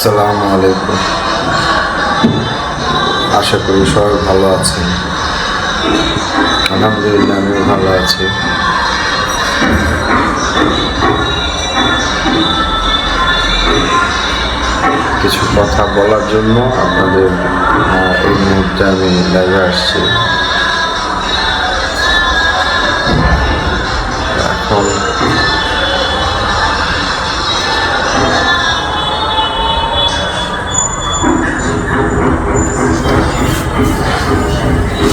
আসসালামু আলাইকুম। আশা করি সবাই ভালো আছেন। আলহামদুলিল্লাহ আমিও ভালো আছি। কিছু কথা বলার জন্য আপনাদের এই মুহূর্তে আমি লাইভে আসছি।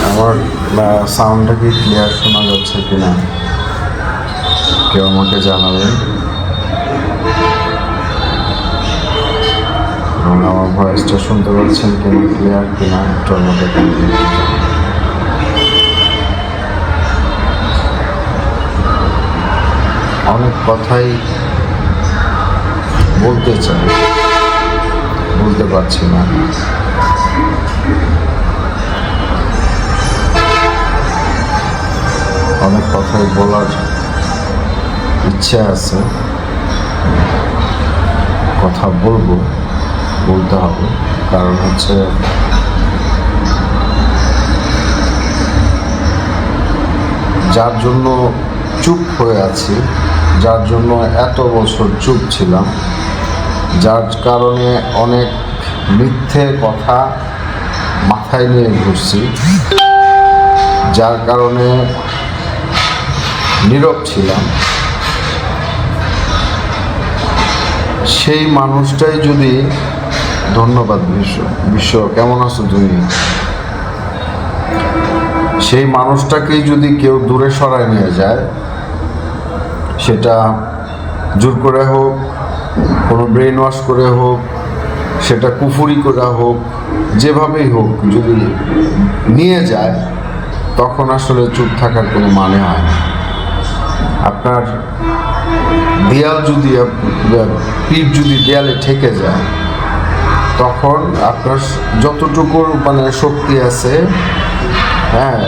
এখন আমার সাউন্ডটা কি ক্লিয়ার শোনা যাচ্ছে কিনা কেউ আমাকে জানাবেন, এবং আমার ভয়েসটা শুনতে পাচ্ছেন কিনা, ক্লিয়ার কিনা একটু আমাকে জানাবেন। অনেক কথাই বলতে চাই, বলতে পারছি না। অনেক কথাই বলার ইচ্ছা আছে, কথা বলতে হবে। কারণ হচ্ছে যার জন্য চুপ হয়ে আছি, যার জন্য এত বছর চুপ ছিলাম, যার কারণে অনেক মিথ্যে কথা মাথায় নিয়ে ঘুরছি, যার কারণে নীরব ছিলাম, সেই মানুষটাই যদি ধন্যবাদ বিশ্ব কেমন আছো তুমি, সেই মানুষটাকেই যদি কেউ দূরে সরায় নিয়ে যায়, সেটা জোর করে হোক, কোনো ব্রেন ওয়াশ করে হোক, সেটা কুফুরি করে হোক, যেভাবেই হোক যদি নিয়ে যায়, তখন আসলে চুপ থাকার কোনো মানে হয় না। আপনার দেয়াল যদি পিঠ যদি দেয়ালে ঠেকে যায়, তখন আপনার যতটুকু শক্তি আছে, হ্যাঁ,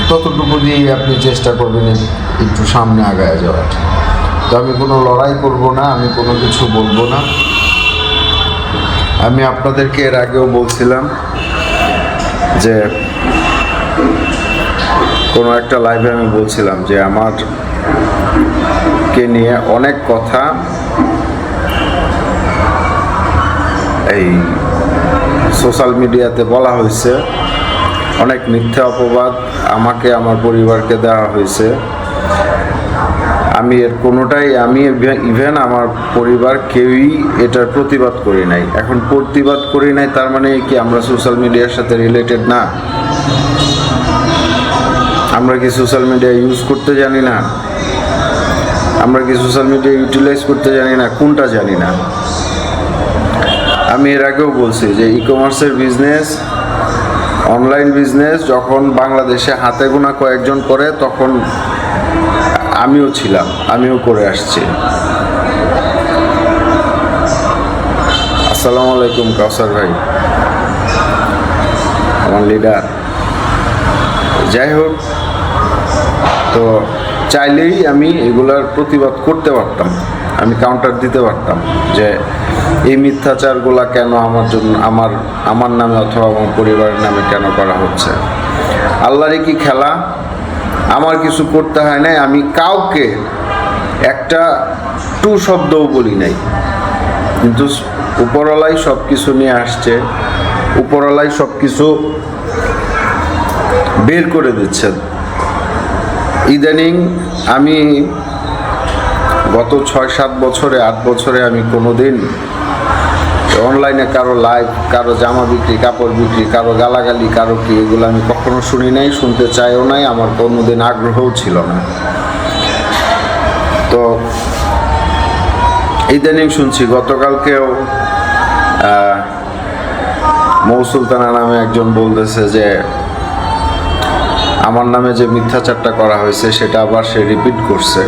ততটুকু দিয়েই আপনি চেষ্টা করবেন একটু সামনে আগায় যাওয়ার। তো আমি কোনো লড়াই করব না, আমি কোনো কিছু বলবো না। আমি আপনাদেরকে এর আগেও বলছিলাম যে কোনো একটা লাইভে আমি বলছিলাম যে আমারকে নিয়ে অনেক কথা এই সোশ্যাল মিডিয়াতে বলা হয়েছে, অনেক মিথ্যা অপবাদ আমাকে আমার পরিবারকে দেওয়া হয়েছে। আমি এর কোনোটাই, আমি ইভেন আমার পরিবার কেউই এটার প্রতিবাদ করি নাই। এখন প্রতিবাদ করি নাই তার মানে কি আমরা সোশ্যাল মিডিয়ার সাথে রিলেটেড না? আমরা কি সোশ্যাল মিডিয়া ইউজ করতে জানি না? আমরা কি সোশ্যাল মিডিয়া ইউটিলাইজ করতে জানি না? কোনটা জানি না? আমি এর আগেও বলছি যে ই কমার্সের বিজনেস, অনলাইন বিজনেস যখন বাংলাদেশে হাতে গোনা কয়েকজন করে, তখন আমিও ছিলাম, আমিও করে আসছি। আসসালামু আলাইকুম কাউসার ভাই, আমার লিডার। যাই হোক, তো চাইলেই আমি এগুলার প্রতিবাদ করতে পারতাম, আমি কাউন্টার দিতে পারতাম যে এই মিথ্যাচারগুলা কেন আমার জন্য, আমার নামে অথবা আমার পরিবারের নামে কেন করা হচ্ছে। আল্লাহরই কি খেলা, আমার কিছু করতে হয় নাই, আমি কাউকে একটা টু শব্দও বলি নাই, কিন্তু উপরওয়ালাই সব কিছু নিয়ে আসছে, উপরওয়ালাই সব কিছু বের করে দিচ্ছেন। ইদানিং আমি গত 6-7 বছরে, 8 বছরে আমি কোনোদিন অনলাইনে কারো লাইভ, কারো জামা বিক্রি, কাপড় বিক্রি, কারো গালাগালি, কারো কি, এগুলো আমি কখনো শুনি নাই, শুনতে চাইও নাই, আমার কোনোদিন আগ্রহও ছিল না। তো ইদানিং শুনছি, গতকালকেও মৌ সুলতানা নামে একজন বলতেছে যে আমার নামে যে মিথ্যাচারটা করা হয়েছে সেটা আবার সে রিপিট করছে।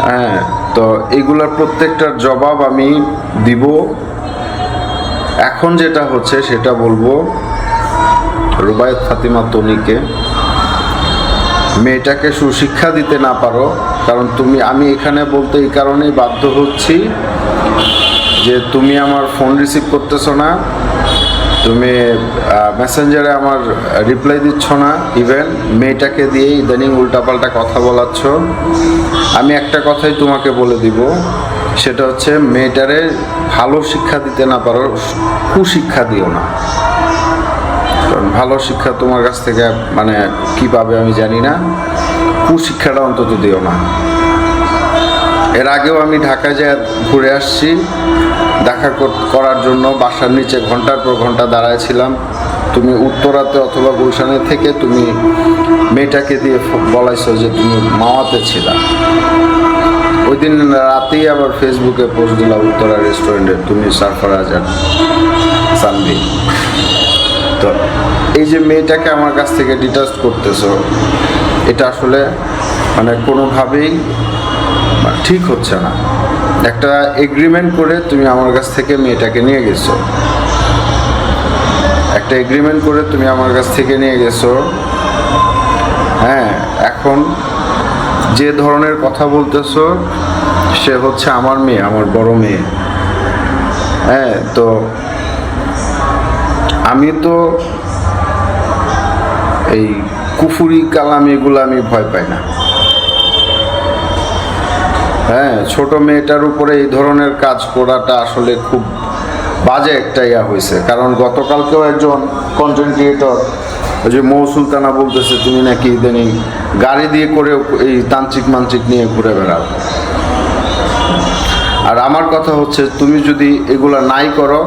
হ্যাঁ, তো এগুলার প্রত্যেকটার জবাব আমি দিব। এখন যেটা হচ্ছে সেটা বলবো রুবায়েত ফাতিমা তনিকে, মেয়েটাকে সুশিক্ষা দিতে না পারো, কারণ আমি এখানে বলতে এই কারণেই বাধ্য হচ্ছি যে তুমি আমার ফোন রিসিভ করতেছো না, তুমি মেসেঞ্জারে আমার রিপ্লাই দিচ্ছ না, ইভেন মেয়েটাকে দিয়ে ইদানিং উল্টাপাল্টা কথা বলাচ্ছ। আমি একটা কথাই তোমাকে বলে দিব, সেটা হচ্ছে মেয়েটারে ভালো শিক্ষা দিতে না পারো, কুশিক্ষা দিও না। কারণ ভালো শিক্ষা তোমার কাছ থেকে মানে কি পাবে আমি জানি না, কুশিক্ষাটা অন্তত দিও না। এর আগেও আমি ঢাকায় যেয়ে ঘুরে আসছি, দেখা করার জন্য বাসার নিচে ঘন্টার পর ঘন্টা দাঁড়ায়ছিলাম। তুমি উত্তরাতে অথবা গুলশানে থেকে তুমি মেয়েটাকে দিয়ে বলাইছো যে তুমি মাওয়াতে ছিলা। ওই দিন রাতেই আবার ফেসবুকে পোস্ট দিলাম উত্তরা রেস্টুরেন্টে তুমি সারফরাজ আর সানভি। তো এই যে মেয়েটাকে আমার কাছ থেকে ডিটাচ করতেছো, এটা আসলে মানে কোনোভাবেই ঠিক হচ্ছে না। একটা এগ্রিমেন্ট করে তুমি আমার কাছ থেকে মেয়েটাকে নিয়ে গেছো, একটা এগ্রিমেন্ট করে তুমি আমার কাছ থেকে নিয়ে গেছো। হ্যাঁ, এখন যে ধরনের কথা বলতেছো সে হচ্ছে আমার মেয়ে, আমার বড় মেয়ে। হ্যাঁ, তো আমি তো এই কুফুরি কালাম এগুলো আমি ভয় পাই না। হ্যাঁ, ছোট মেয়েটার উপরে এই ধরনের কাজ করাটা আসলে খুব বাজে একটা ইয়া হয়েছে। কারণ গতকালকেও একজন কন্টেন্ট ক্রিয়েটর, ওই যে মৌ সুলতানা বলতেছে তুমি নাকি ইদানিং গাড়ি দিয়ে করে এই তান্ত্রিক মান্ত্রিক নিয়ে ঘুরে বেড়াও। আর আমার কথা হচ্ছে তুমি যদি এগুলা নাই করো,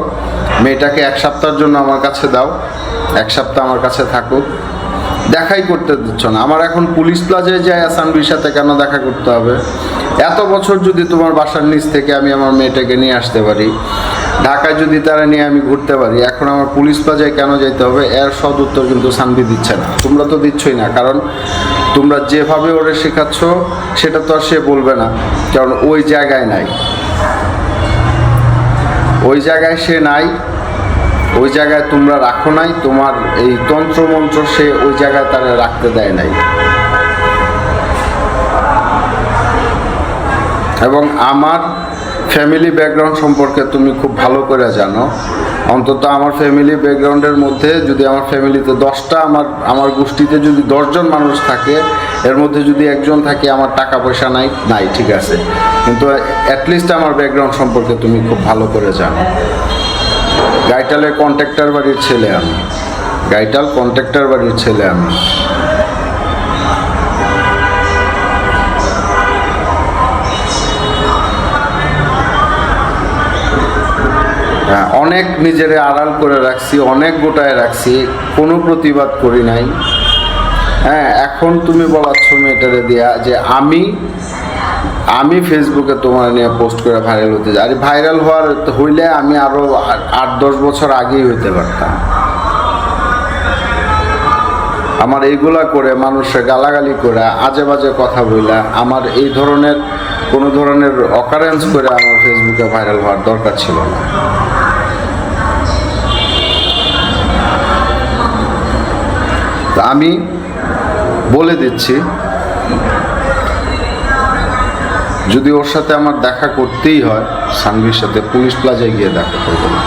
মেয়েটাকে 1 সপ্তাহের জন্য আমার কাছে দাও, 1 সপ্তাহ আমার কাছে থাকুক। দেখাই করতে দিচ্ছ না। আমার এখন পুলিশ প্লাজায় যায় সানভির সাথে কেন দেখা করতে হবে? এত বছর যদি তোমার বাসার নিচ থেকে আমি আমার মেয়েটাকে নিয়ে আসতে পারি, ঢাকায় যদি তারা নিয়ে আমি ঘুরতে পারি, এখন আমার পুলিশ প্লাজায় কেন যেতে হবে? এর সদ উত্তর কিন্তু সানভি দিচ্ছে না। তোমরা তো দিচ্ছই না, কারণ তোমরা যেভাবে ওরে শেখাচ্ছ সেটা তো আর সে বলবে না, কারণ ওই জায়গায় নাই, ওই জায়গায় সে নাই, ওই জায়গায় তোমরা রাখো নাই, তোমার এই তন্ত্রমন্ত্র সে ওই জায়গায় তারা রাখতে দেয় নাই। এবং আমার ফ্যামিলি ব্যাকগ্রাউন্ড সম্পর্কে তুমি খুব ভালো করে জানো। অন্তত আমার ফ্যামিলি ব্যাকগ্রাউন্ডের মধ্যে যদি আমার ফ্যামিলিতে 10টা আমার গোষ্ঠীতে যদি 10 জন মানুষ থাকে, এর মধ্যে যদি একজন থাকে আমার টাকা পয়সা নাই ঠিক আছে, কিন্তু অ্যাটলিস্ট আমার ব্যাকগ্রাউন্ড সম্পর্কে তুমি খুব ভালো করে জানো। গাইটালের কন্ট্রাক্টর বাড়ির ছেলে আমি, গাইটাল কন্ট্রাক্টর বাড়ির ছেলে আমি। অনেক নিজেরে আড়াল করে রাখছি, অনেক গোটায় রাখছি, কোনো প্রতিবাদ করি নাই। হ্যাঁ, এখন তুমি বলাচ্ছ মেয়েটারে দিয়া যে আমি ফেসবুকে তোমার নিয়ে পোস্ট করে ভাইরাল হতে যাই। আরে ভাইরাল হইলে আমি আরো 8-10 বছর আগেই হইতে পারতাম। আমার এইগুলা করে মানুষে গালাগালি করে আজে বাজে কথা বইলা আমার এই ধরনের কোনো ধরনের অকারেন্স করে আমার ফেসবুকে ভাইরাল হওয়ার দরকার ছিল না। আমি বলে দিচ্ছি, যদি ওর সাথে আমার দেখা করতেই হয়, সানভির সাথে পুলিশ প্লাজায় গিয়ে দেখা করবো না।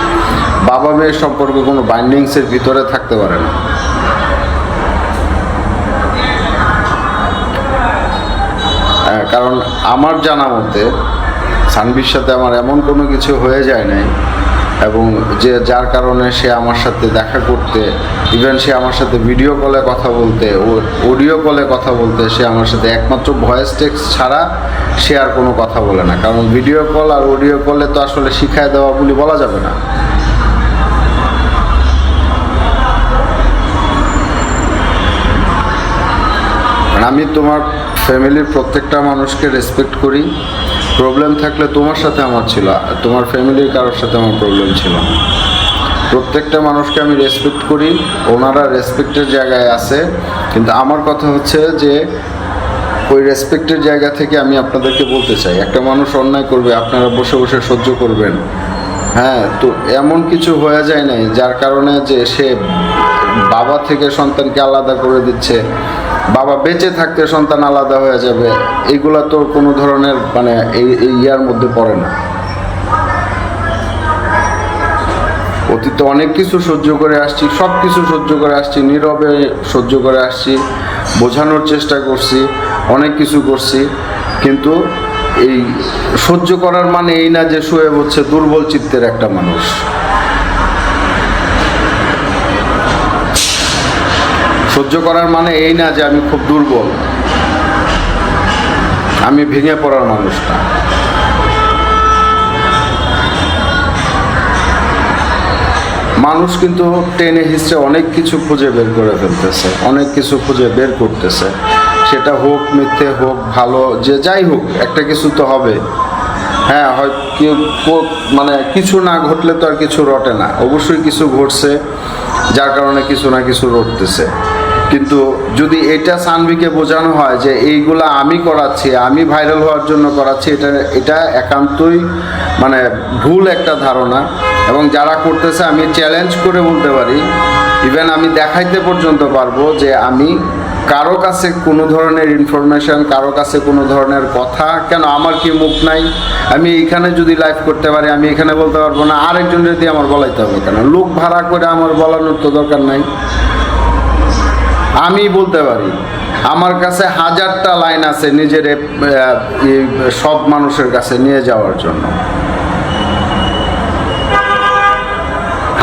বাবা মেয়ের সম্পর্কে কোনো বাইন্ডিংসের ভিতরে থাকতে পারে না। কারণ আমার জানা মতে সানভির সাথে আমার এমন কোনো কিছু হয়ে যায় নাই, এবং যার কারণে সে আমার সাথে দেখা করতে, ইভেন সে আমার সাথে ভিডিও কলে কথা বলতে, অডিও কলে কথা বলতে, সে আমার সাথে একমাত্র ভয়েস টেক্সট ছাড়া সে আর কোনো কথা বলে না। কারণ ভিডিও কল আর অডিও কলে তো আসলে শিখায় দেওয়া বলে বলা যাবে না। আমি তোমার ফ্যামিলির প্রত্যেকটা মানুষকে রেসপেক্ট করি। প্রবলেম থাকলে তোমার সাথে আমার ছিল, তোমার ফ্যামিলির কারোর সাথে আমার প্রবলেম ছিল না। প্রত্যেকটা মানুষকে আমি রেসপেক্ট করি, ওনারা রেসপেক্টের জায়গায় আছে। কিন্তু আমার কথা হচ্ছে যে ওই রেসপেক্টের জায়গা থেকে আমি আপনাদেরকে বলতে চাই, একটা মানুষ অন্যায় করবে আপনারা বসে বসে সহ্য করবেন? হ্যাঁ, তো এমন কিছু হয়ে যায় নাই যার কারণে যে সে বাবা থেকে সন্তানকে আলাদা করে দিচ্ছে, বাবা বেঁচে থাকতে সন্তান আলাদা হয়ে যাবে, এগুলা তো কোনো ধরনের মানে এই ইয়ার মধ্যে পড়ে না। অতীতে অনেক কিছু সহ্য করে আসছি, সব কিছু সহ্য করে আসছি, নীরবে সহ্য করে আসছি, বোঝানোর চেষ্টা করছি, অনেক কিছু করছি, কিন্তু এই সহ্য করার মানে এই না যে শোয়েব হচ্ছে দুর্বল চিত্তের একটা মানুষ। সহ্য করার মানে এই না যে আমি খুব দুর্বল, আমি ভেঙে পড়ার মানুষ না। মানুষ কিন্তু টেনে হিস্ট্রে অনেক কিছু খুঁজে বের করে ফেলতেছে, অনেক কিছু খুঁজে বের করতেছে, সেটা হোক মিথ্যে হোক ভালো, যে যাই হোক একটা কিছু তো হবে। হ্যাঁ, হয় মানে কিছু না ঘটলে তো আর কিছু রটে না, অবশ্যই কিছু ঘটছে যার কারণে কিছু না কিছু রটতেছে। কিন্তু যদি এটা সানভিকে বোঝানো হয় যে এইগুলা আমি করাচ্ছি, আমি ভাইরাল হওয়ার জন্য করাচ্ছি, এটা একান্তই মানে ভুল একটা ধারণা। এবং যারা করতেছে আমি চ্যালেঞ্জ করে বলতে পারি, ইভেন আমি দেখাইতে পর্যন্ত পারবো যে আমি কারো কাছে কোনো ধরনের ইনফরমেশন, কারো কাছে কোনো ধরনের কথা, কেন আমার কি মুখ নাই? আমি এইখানে যদি লাইভ করতে পারি, আমি এখানে বলতে পারবো না, আরেকজন যদি আমার বলাইতে হবে কেন? লোক ভাড়া করে আমার বলানোর তো দরকার নাই, আমি বলতে পারি। আমার কাছে হাজারটা লাইন আছে নিজের সব মানুষের কাছে নিয়ে যাওয়ার জন্য,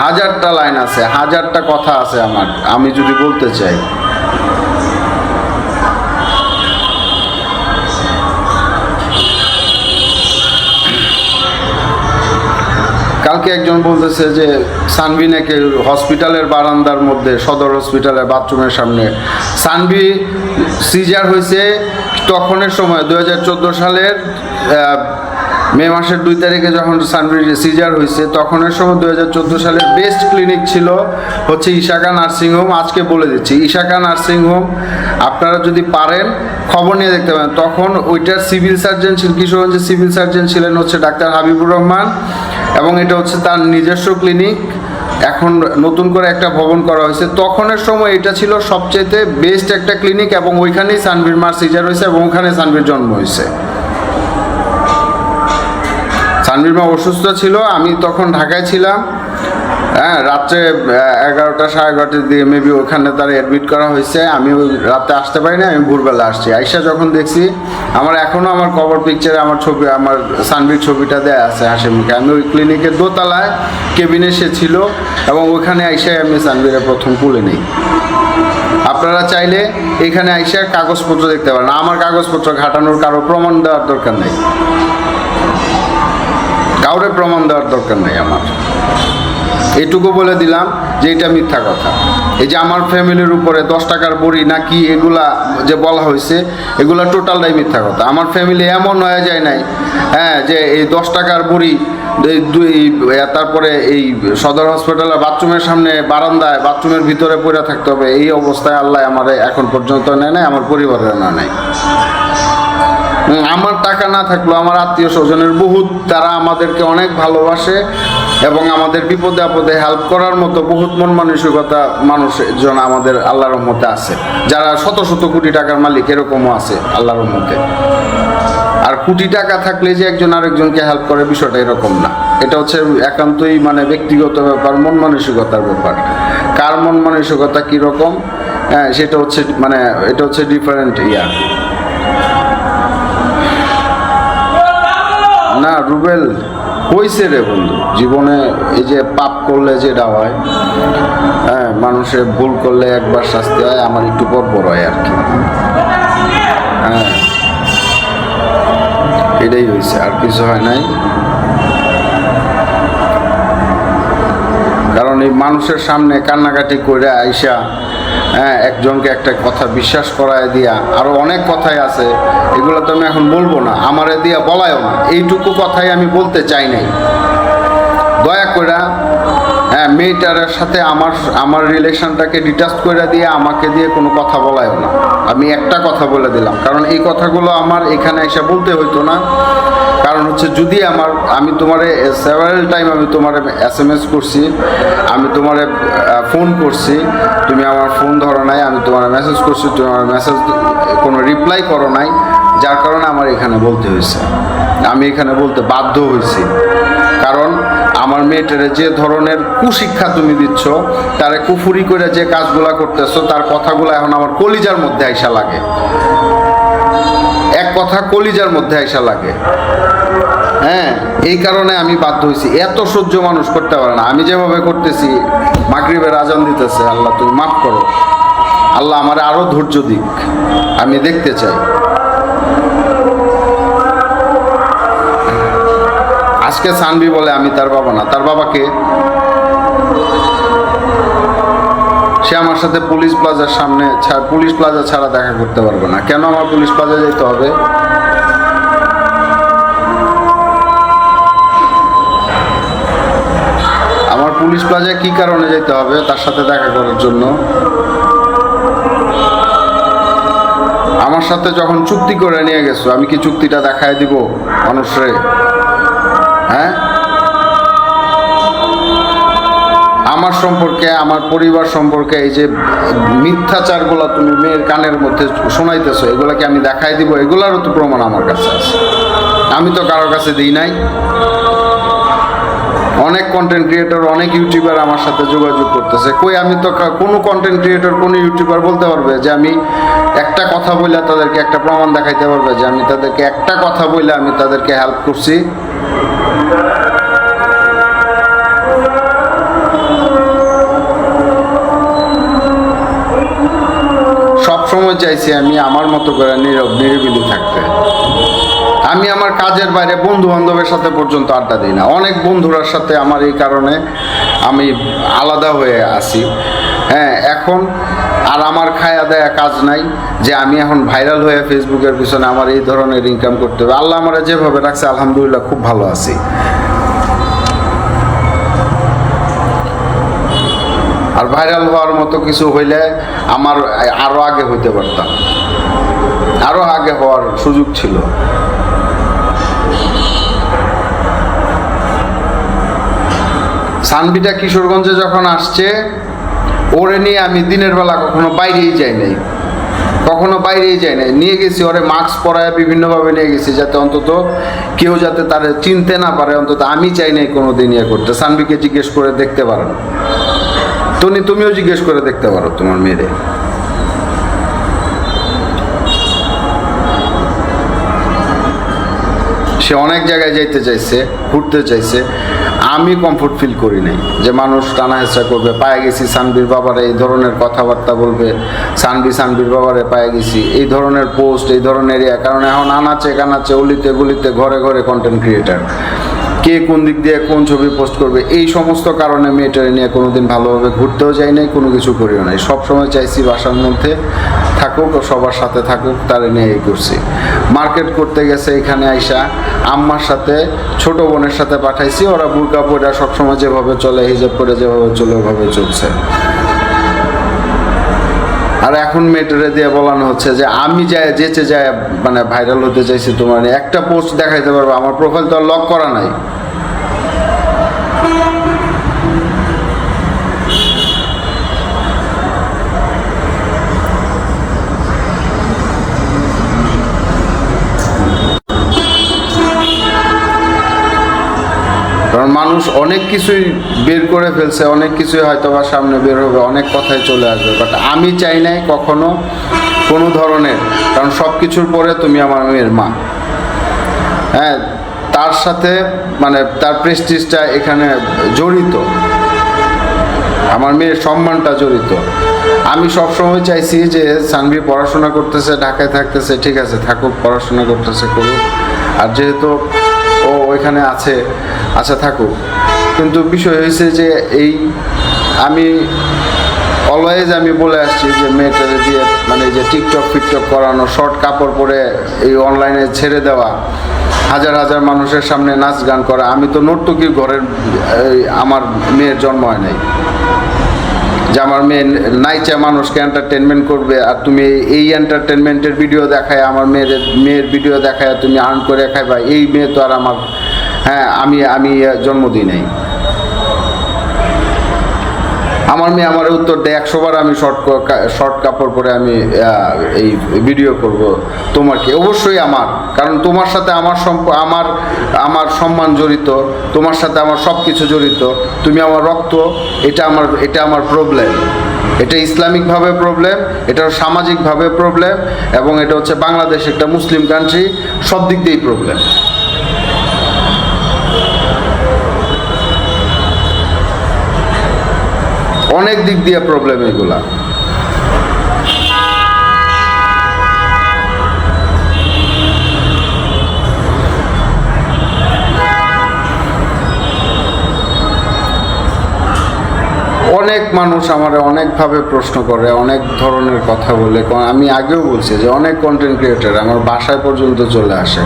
হাজারটা লাইন আছে, হাজারটা কথা আছে আমার, আমি যদি বলতে চাই। কালকে একজন বলতেছে যে সানভি নাকি হসপিটালের বারান্দার মধ্যে, সদর হসপিটালের বাথরুমের সামনে, সানভি সিজার হয়েছে তখনের সময় 2014 সালের মে মাসের 2 তারিখে যখন সানভির সিজার হয়েছে, তখনের সময় 2014 সালের বেস্ট ক্লিনিক ছিল হচ্ছে ইশাকা নার্সিংহোম। আজকে বলে দিচ্ছি, ইশাকা নার্সিংহোম আপনারা যদি পারেন খবর নিয়ে দেখতে পারেন। তখন ওইটার সিভিল সার্জন ছিল, কিশোরগঞ্জের সিভিল সার্জন ছিলেন হচ্ছে ডাক্তার হাবিবুর রহমান, এবং এটা হচ্ছে তার নিজস্ব ক্লিনিক। এখন নতুন করে একটা ভবন করা হয়েছে। তখনের সময় এটা ছিল সবচেয়ে বেস্ট একটা ক্লিনিক, এবং ওইখানেই সানভির মার সিজার হয়েছে এবং ওখানে সানভির জন্ম হয়েছে। সানভির মা অসুস্থ ছিল, আমি তখন ঢাকায় ছিলাম। হ্যাঁ, রাত্রে 11টা 11:30 দিকে মেবি ওখানে তারা অ্যাডমিট করা হয়েছে। আমি রাতে আসতে পারিনি, আমি ভোরবেলা আসছি। আইসা যখন দেখছি, আমার এখনও আমার কভার পিকচারে আমার ছবি, আমার সানভির ছবিটা দেয়া আছে হাসি মুখে। আমি ওই ক্লিনিকের দোতলায় কেবিনে সে ছিল, এবং ওইখানে আইসাই আমি সানভিরে প্রথম তুলে নিই। আপনারা চাইলে এখানে আইসা কাগজপত্র দেখতে পারেন, আমার কাগজপত্র ঘাটানোর কারো প্রমাণ দেওয়ার দরকার নেই, কাউরে প্রমাণ দেওয়ার দরকার নেই আমার। এটুকু বলে দিলাম যে এটা মিথ্যা কথা। এই যে আমার ফ্যামিলির উপরে 10 টাকার বড়ি নাকি এগুলা যে বলা হয়েছে, এগুলা টোটালটাই মিথ্যা কথা। আমার ফ্যামিলি এমন হয়ে যায় নাই, হ্যাঁ, যে এই 10 টাকার বড়ি তারপরে এই সদর হসপিটালের বাথরুমের সামনে বারান্দায় বাথরুমের ভিতরে পড়ে থাকতে হবে, এই অবস্থায় আল্লাহ আমার এখন পর্যন্ত নেয় নাই, আমার পরিবারের না নেয়। আমার টাকা না থাকলেও আমার আত্মীয় স্বজনের বহুত, তারা আমাদেরকে অনেক ভালোবাসে এবং আমাদের বিপদে আপদে হেল্প করার মতো বহুত মন মানসিকতা মানুষজন আমাদের আল্লাহর রহমতে আছে, যারা শত শত কোটি টাকার মালিক এরকমও আছে আল্লাহর রহমতে। আর কোটি টাকা থাকলে যে একজন আরেকজনকে হেল্প করে, বিষয়টা এরকম না। এটা হচ্ছে একান্তই মানে ব্যক্তিগত ব্যাপার, মন মানসিকতার ব্যাপার। কার মন মানসিকতা কীরকম, হ্যাঁ, সেটা হচ্ছে মানে এটা হচ্ছে ডিফারেন্ট ইয়া। না রুবেল হইছে রে বন্ধু, জীবনে এই যে পাপ করলে যেটা হয়, হ্যাঁ, মানুষের ভুল করলে একবার শাস্তি হয়, আমার একটু পর হয় আর কি। হ্যাঁ, এটাই হয়েছে, আর কিছু হয় নাই। কারণ এই মানুষের সামনে কান্নাকাটি করে আইসা, হ্যাঁ, একজনকে একটা কথা বিশ্বাস করায় দিয়া, আরো অনেক কথাই আছে, এগুলো তো আমি এখন বলবো না, আমারে দিয়া বলায়ও না। এইটুকু কথাই আমি বলতে চাই নাই। দয়া করে, হ্যাঁ, মেয়েটার সাথে আমার রিলেশনটাকে ডিটাচ করে দিয়ে আমাকে দিয়ে কোনো কথা বলায়ও না। আমি একটা কথা বলে দিলাম, কারণ এই কথাগুলো আমার এখানে এসে বলতে হইতো না। কারণ হচ্ছে যদি আমি তোমারে সেভারাল টাইম আমি তোমারে SMS করছি, আমি তোমারে ফোন করছি, তুমি আমার ফোন ধরো নাই, আমি তোমার মেসেজ করছি, তুমি আমার মেসেজ কোনো রিপ্লাই করো নাই, যার কারণে আমার এখানে বলতে হয়েছে, আমি এখানে বলতে বাধ্য হয়েছি। কারণ আমার মেয়েটারে যে ধরনের কুশিক্ষা তুমি দিচ্ছ, তারে কুফুরি করে যে কাজগুলা করতেছো, তার কথাগুলো এখন আমার কলিজার মধ্যে আইসা লাগে, এক কথা কলিজার মধ্যে আইসা লাগে। হ্যাঁ, এই কারণে আমি বাধ্য হয়েছি, এত সহ্য মানুষ করতে পারে না। আমি যেভাবে করতেছি, মাগরিবের আজান দিতেছে, আল্লাহ তুমি মাফ করো, আল্লাহ আমার আরো ধৈর্য দিক, আমি দেখতে চাই। আজকে সানভি বলে আমি তার বাবা না, তার বাবাকে। সে আমার সাথে পুলিশ প্লাজার সামনে, পুলিশ প্লাজা ছাড়া দেখা করতে পারবে না। কেন আমার পুলিশ প্লাজা যেতে হবে? আমার পুলিশ প্লাজায় কি কারণে যেতে হবে তার সাথে দেখা করার জন্য? আমার সাথে যখন চুক্তি করে নিয়ে গেছো, আমি কি চুক্তিটা দেখায় দিব মানুষরে? হ্যাঁ, আমার সম্পর্কে, আমার পরিবার সম্পর্কে এই যে মিথ্যাচারগুলো তুমি মেয়ের কানের মধ্যে শোনাইতেছো, এগুলাকে আমি দেখাই দিব? এগুলারও তো প্রমাণ আমার কাছে আছে, আমি তো কারোর কাছে দিই নাই। অনেক কন্টেন্ট ক্রিয়েটর, অনেক ইউটিউবার আমার সাথে যোগাযোগ করতেছে, কই আমি তো কোনো কন্টেন্ট ক্রিয়েটর, কোনো ইউটিউবার বলতে পারবে যে আমি একটা কথা বলে তাদেরকে একটা প্রমাণ দেখাইতে পারবে যে আমি তাদেরকে একটা কথা বলে আমি তাদেরকে হেল্প করছি? সবসময় চাইছি আমি আমার মতো করে নীরব নিরিবিলি থাকতে। আমি আমার কাজের বাইরে বন্ধু বান্ধবের সাথে পর্যন্ত আড্ডা দিই না। অনেক বন্ধুরার সাথে আমার এই কারণে আমি আলাদা হয়ে আছি। হ্যাঁ, এখন আর আমার খায়া দেয়া কাজ নাই যে আমি এখন ভাইরাল হয়ে ফেসবুকের পিছনে আমার এই ধরনের ইনকাম করতে হবে। আল্লাহ আমার যেভাবে রাখছে আলহামদুলিল্লাহ খুব ভালো আছি। আর ভাইরাল হওয়ার মতো কিছু হইলে আমার আরো আগে হইতে পারতাম, আরো আগে হওয়ার সুযোগ ছিল। সানভিটা কিশোরগঞ্জে যখন আসছে, ওরে নিয়ে আমি দিনের বেলা কখনো বাইরেই যাই নাই, নিয়ে গেছি ওরে মাস্ক পরায় বিভিন্নভাবে নিয়ে গেছি, যাতে অন্তত কেউ যাতে তারে চিনতে না পারে। অন্তত আমি চাই নাই কোনোদিন ইয়ে করতে। সানভিকে জিজ্ঞেস করে দেখতে পারেন, তুমিও জিজ্ঞেস করে দেখতে পারো তোমার মেয়েরে। সে অনেক জায়গায় যাইতে চাইছে, ঘুরতে চাইছে, আমি কমফোর্ট ফিল করি নাই যে মানুষ টানা হেঁচড়া করবে। পায়ে গেছি সানভির বাবারে এই ধরনের কথাবার্তা বলবে, সানভির বাবারে পায়ে গেছি, এই ধরনের পোস্ট, এই ধরনের কারণ এখন আনাচে কানাচে, অলিতে গলিতে, ঘরে ঘরে কন্টেন্ট ক্রিয়েটার, কে কোন দিক দিয়ে কোন ছবি পোস্ট করবে, এই সমস্ত কারণে মেয়েটারে নিয়ে কোনোদিন ভালোভাবে ঘুরতেও যাই নাই, কোনো কিছু করিও নাই। সবসময় চাইছি বাসার মধ্যে থাকুক, সবার সাথে থাকুক, তারে নিয়ে এই করছি। মার্কেট করতে গেছে এখানে আইসা আম্মার সাথে, ছোট বোনের সাথে পাঠাইছি, ওরা বুরকা পরে সবসময় যেভাবে চলে, হিজাব করে যেভাবে চলে ওভাবে চলছে। আর এখন মেয়েটারে দিয়ে বলানো হচ্ছে যে আমি যেচে যায় মানে ভাইরাল হতে চাইছি, তোমার একটা পোস্ট দেখাইতে পারবো, আমার প্রোফাইল তো আর লক করা নাই। কারণ মানুষ অনেক কিছুই বের করে ফেলছে, অনেক কিছুই হয়তো বা সামনে বের হবে, অনেক কথাই চলে আসবে, বাট আমি চাই নাই কখনো কোনো ধরনের, কারণ সব কিছুর পরে তুমি আমার মেয়ের মা। হ্যাঁ, তার সাথে মানে তার প্রেস্টিজটা এখানে জড়িত, আমার মেয়ের সম্মানটা জড়িত। আমি সবসময় চাইছি যে সানভি পড়াশোনা করতেছে, ঢাকায় থাকতেছে, ঠিক আছে থাকুক, পড়াশোনা করতেছে করুক, আর যেহেতু ও ওইখানে আছে, আচ্ছা থাকুক। কিন্তু বিষয় হয়েছে যে এই আমি অলওয়েজ আমি বলে আসছি যে মেয়েটারে দিয়ে মানে যে টিকটক করানো, শর্ট কাপড় পরে এই অনলাইনে ছেড়ে দেওয়া, হাজার হাজার মানুষের সামনে নাচ গান করা। আমি তো নর্তকীর ঘরের, আমার মেয়ের জন্ম হয় নাই যে আমার মেয়ে নাইচা মানুষকে এন্টারটেনমেন্ট করবে, আর তুমি এই এন্টারটেনমেন্টের ভিডিও দেখায়, আমার মেয়ের ভিডিও দেখায় তুমি আর্ন করে খাইবা। এই মেয়ে তো আর আমার, হ্যাঁ আমি জন্ম দিই নাই। আমার মেয়ে আমার উত্তর দেয় 100 বার আমি শর্ট কাপড় পরে আমি এই ভিডিও করব তোমার কি? অবশ্যই আমার, কারণ তোমার সাথে আমার আমার সম্মান জড়িত, তোমার সাথে আমার সব কিছু জড়িত, তুমি আমার রক্ত, এটা আমার প্রবলেম। এটা ইসলামিকভাবে প্রবলেম, এটা সামাজিকভাবে প্রবলেম, এবং এটা হচ্ছে বাংলাদেশ একটা মুসলিম কান্ট্রি, সব দিক দিয়েই প্রবলেম। অনেক দিক দিয়ে প্রবলেম এগুলা। অনেক মানুষ আমার অনেকভাবে প্রশ্ন করে, অনেক ধরনের কথা বলে। আমি আগেও বলছি যে অনেক কন্টেন্ট ক্রিয়েটর আমার বাসায় পর্যন্ত চলে আসে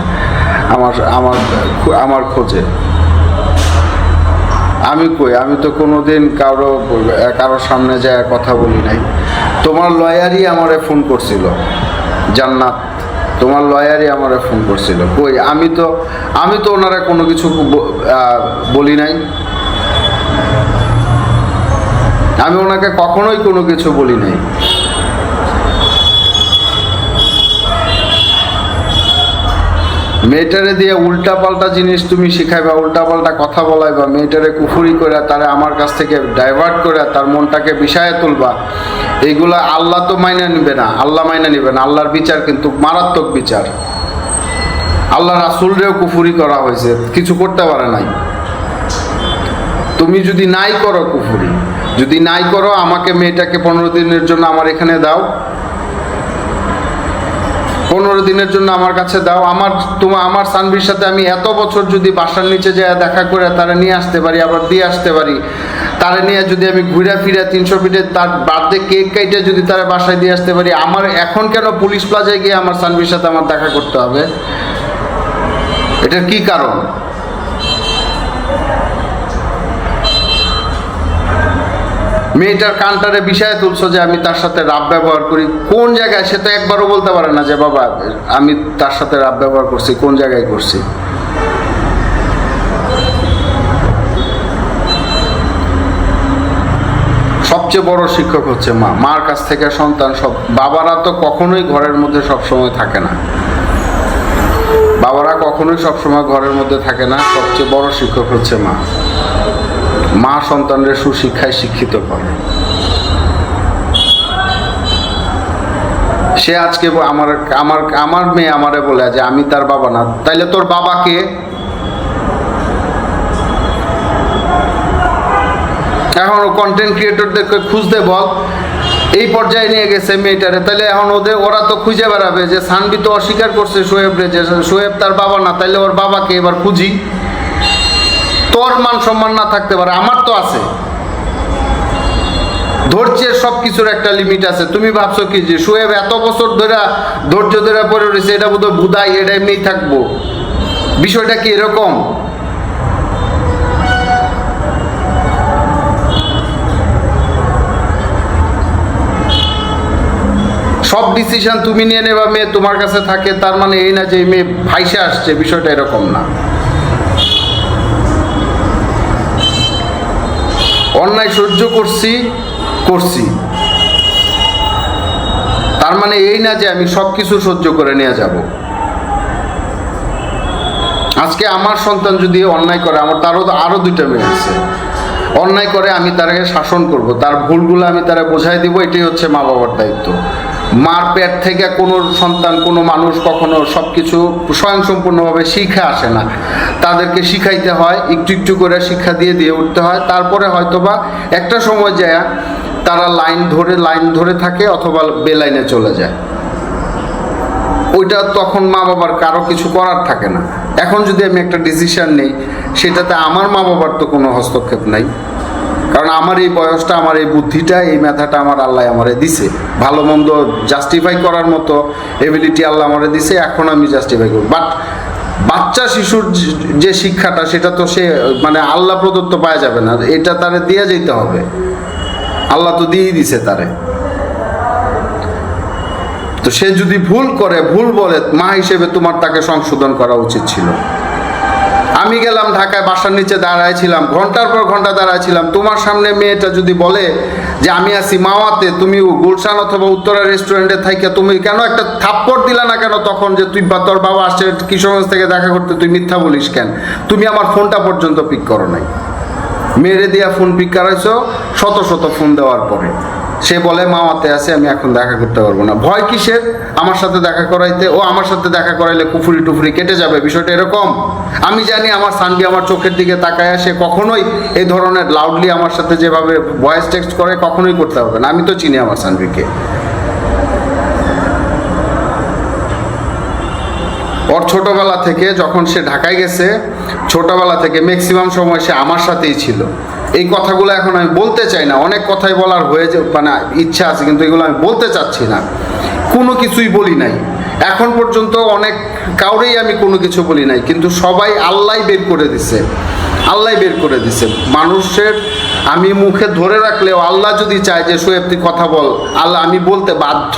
আমার খোঁজে। আমি কই, আমি তো কোনোদিন কারোর সামনে যায় কথা বলি নাই। তোমার লয়ারই আমারে ফোন করছিল, জান্নাত, তোমার লয়ারই আমারে ফোন করছিল। কই, আমি তো ওনারা কোনো কিছু বলি নাই। আমি ওনাকে কখনোই কোনো কিছু বলি নাই। মেয়েটারে দিয়ে উল্টাপাল্টা জিনিস তুমি শিখাইবা, উল্টাপাল্টা কথা বলাইবা, মেয়েটারে কুফুরি করে তারা আমার কাছ থেকে ডাইভার্ট করে তার মনটাকে বিষায়ে তুলবা, এইগুলা আল্লাহ তো মাইনা নিবে না, আল্লাহ মাইনা নিবে না। আল্লাহর বিচার কিন্তু মারাত্মক বিচার। আল্লাহ রাসূলরেও কুফুরি করা হয়েছে, কিছু করতে পারে নাই। তুমি যদি নাই করো কুফুরি, যদি নাই করো, আমাকে মেয়েটাকে 15 দিনের জন্য আমার এখানে দাও, 15 দিনের জন্য আমার কাছে দাও। আমার সানভির সাথে আমি এত বছর যদি বাসার নিচে যায় দেখা করে তারা নিয়ে আসতে পারি, আবার দিয়ে আসতে পারি, তারা নিয়ে যদি আমি ঘুরে ফিরে 300 ফিটে তার বার্থডে কেক কাইটে যদি তারা বাসায় দিয়ে আসতে পারি, আমার এখন কেন পুলিশ প্লাজায় গিয়ে আমার সানভির সাথে আমার দেখা করতে হবে? এটার কি কারণ? মেয়েটার কানটারে বিষয়ে তুলছো যে আমি তার সাথে রাব ব্যবহার করি। কোন জায়গায়? সে তো একবারও বলতে পারে না যে বাবা আমি তার সাথে রাব ব্যবহার করছি, কোন জায়গায় করছি। সবচেয়ে বড় শিক্ষক হচ্ছে মা। মার কাছ থেকে সন্তান সব। বাবারা তো কখনোই ঘরের মধ্যে সবসময় থাকে না, বাবারা কখনোই সবসময় ঘরের মধ্যে থাকে না। সবচেয়ে বড় শিক্ষক হচ্ছে মা। মা সন্তানদের সুশিক্ষায় শিক্ষিত করে। সে আজকে আমার মেয়ে আমারে বলে যে আমি তার বাবা না, তাইলে তোর বাবাকে? এখন কন্টেন্ট ক্রিয়েটরদেরকে খুঁজতে বল, এই পর্যায়ে নিয়ে গেছে মেয়েটারে, তাহলে এখন ওরা তো খুঁজে বেড়াবে যে সানভি তো অস্বীকার করছে সোয়েবরে যে সোয়েব তার বাবা না, তাইলে ওর বাবাকে এবার খুঁজি। তোর মান সম্মান না থাকতে পারে, আমার তো আছে। ধৈর্যের সবকিছুর একটা লিমিট আছে। তুমি ভাবছো কি যে সোয়েব এত বছর ধরে ধৈর্য ধরে পড়ে রয়েছে, এটা বোধহয় বুধাই, এটা এমনিই থাকবো? বিষয়টা কি এরকম? সব ডিসিশন তুমি নিয়ে নেবা, মেয়ে তোমার কাছে থাকে, তার মানে এই না যে মেয়ে ভাইসে আসছে, বিষয়টা এরকম না। অন্যায় সহ্য করছি, তার মানে এই না যে আমি সবকিছু সহ্য করে নিয়ে যাব। আজকে আমার সন্তান যদি অন্যায় করে, আমার তারও আরো 2টা মেয়ে আছে, অন্যায় করে আমি তাকে শাসন করব, তার ভুলগুলো আমি তারা বোঝাই দিব। এটাই হচ্ছে মা বাবার দায়িত্ব। মার পেট থেকে কোনো সন্তান, কোনো মানুষ কখনো সবকিছু স্বয়ংসম্পূর্ণভাবে শিখে আসে না। তাদেরকে শিখাইতে হয়, একটু একটু করে শিক্ষা দিয়ে উঠতে হয়। তারপরে হয়তোবা একটা সময় যায় তারা লাইন ধরে থাকে, অথবা বেলাইনে চলে যায়। ওইটা তখন মা বাবার কারো কিছু করার থাকে না। এখন যদি আমি একটা ডিসিশন নেই, সেটাতে আমার মা বাবার তো কোনো হস্তক্ষেপ নাই, কারণ আমার এই বয়সটা, আমার এই বুদ্ধিটা, এই মেধাটা আমার আল্লাহ আমারে দিছে। ভালো মন্দ জাস্টিফাই করার মতো এবিলিটি আল্লাহ আমারে দিছে, এখন আমি জাস্টিফাই করব। বাট বাচ্চা শিশুর যে শিক্ষাটা, সেটা তো সে মানে আল্লাহ প্রদত্ত পাওয়া যাবে না, এটা তারে দিয়ে যেতে হবে। আল্লাহ তো দিয়েই দিছে তারে। তো সে যদি ভুল করে, ভুল বলে, মা হিসেবে তোমার তাকে সংশোধন করা উচিত ছিল। আমি গেলাম ঢাকায়, বাসার নিচে দাঁড়াইছিলাম, ঘন্টার পর ঘন্টা দাঁড়াইছিলাম। তোমার সামনে মেয়েটা যদি বলে যে আমি আছি মাওয়াতে, তুমি গুলশান অথবা উত্তরা রেস্টুরেন্টে থাইকা তুমি কেন একটা থাপ্পড় দিলা না কেন তখন, যে তুই বা তোর বাবা আসছে কিশোরগঞ্জ থেকে দেখা করতে, তুই মিথ্যা বলিস কেন? তুমি আমার ফোনটা পর্যন্ত পিক করো নাই। মেরে দিয়া ফোন পিক করাইছো শত শত ফোন দেওয়ার পরে। সে বলে মাওয়াতে আছে, আমি এখন দেখা করতে পারবো না। ভয় কিসের আমার সাথে দেখা করাইতে? ও আমার সাথে দেখা করাইলে কুফুরি টুফুরি কেটে যাবে, বিষয়টা এরকম। আমি জানি আমার সানবি আমার চোখের দিকে তাকায়, সে কখনোই এই ধরনের লাউডলি আমার সাথে যেভাবে ভয়েস টেক্সট করে কখনোই করতে হবে না। আমি তো চিনি আমার সানবিকে। ওর ছোটবেলা থেকে যখন সে ঢাকায় গেছে, ছোটবেলা থেকে ম্যাক্সিমাম সময় সে আমার সাথেই ছিল। এই কথাগুলো এখন আমি বলতে চাই না, অনেক কথাই বলার হয়ে মানে ইচ্ছা আছে, কিন্তু এগুলো আমি বলতে চাচ্ছি না। কোনো কিছুই বলি নাই এখন পর্যন্ত, অনেক কাউরেই আমি কোনো কিছু বলি নাই, কিন্তু সবাই আল্লাহ বের করে দিছে, আল্লাহ বের করে দিছে। মানুষের আমি মুখে ধরে রাখলেও আল্লাহ যদি চায় যে শোয়েব তুই কথা বল, আল্লাহ আমি বলতে বাধ্য।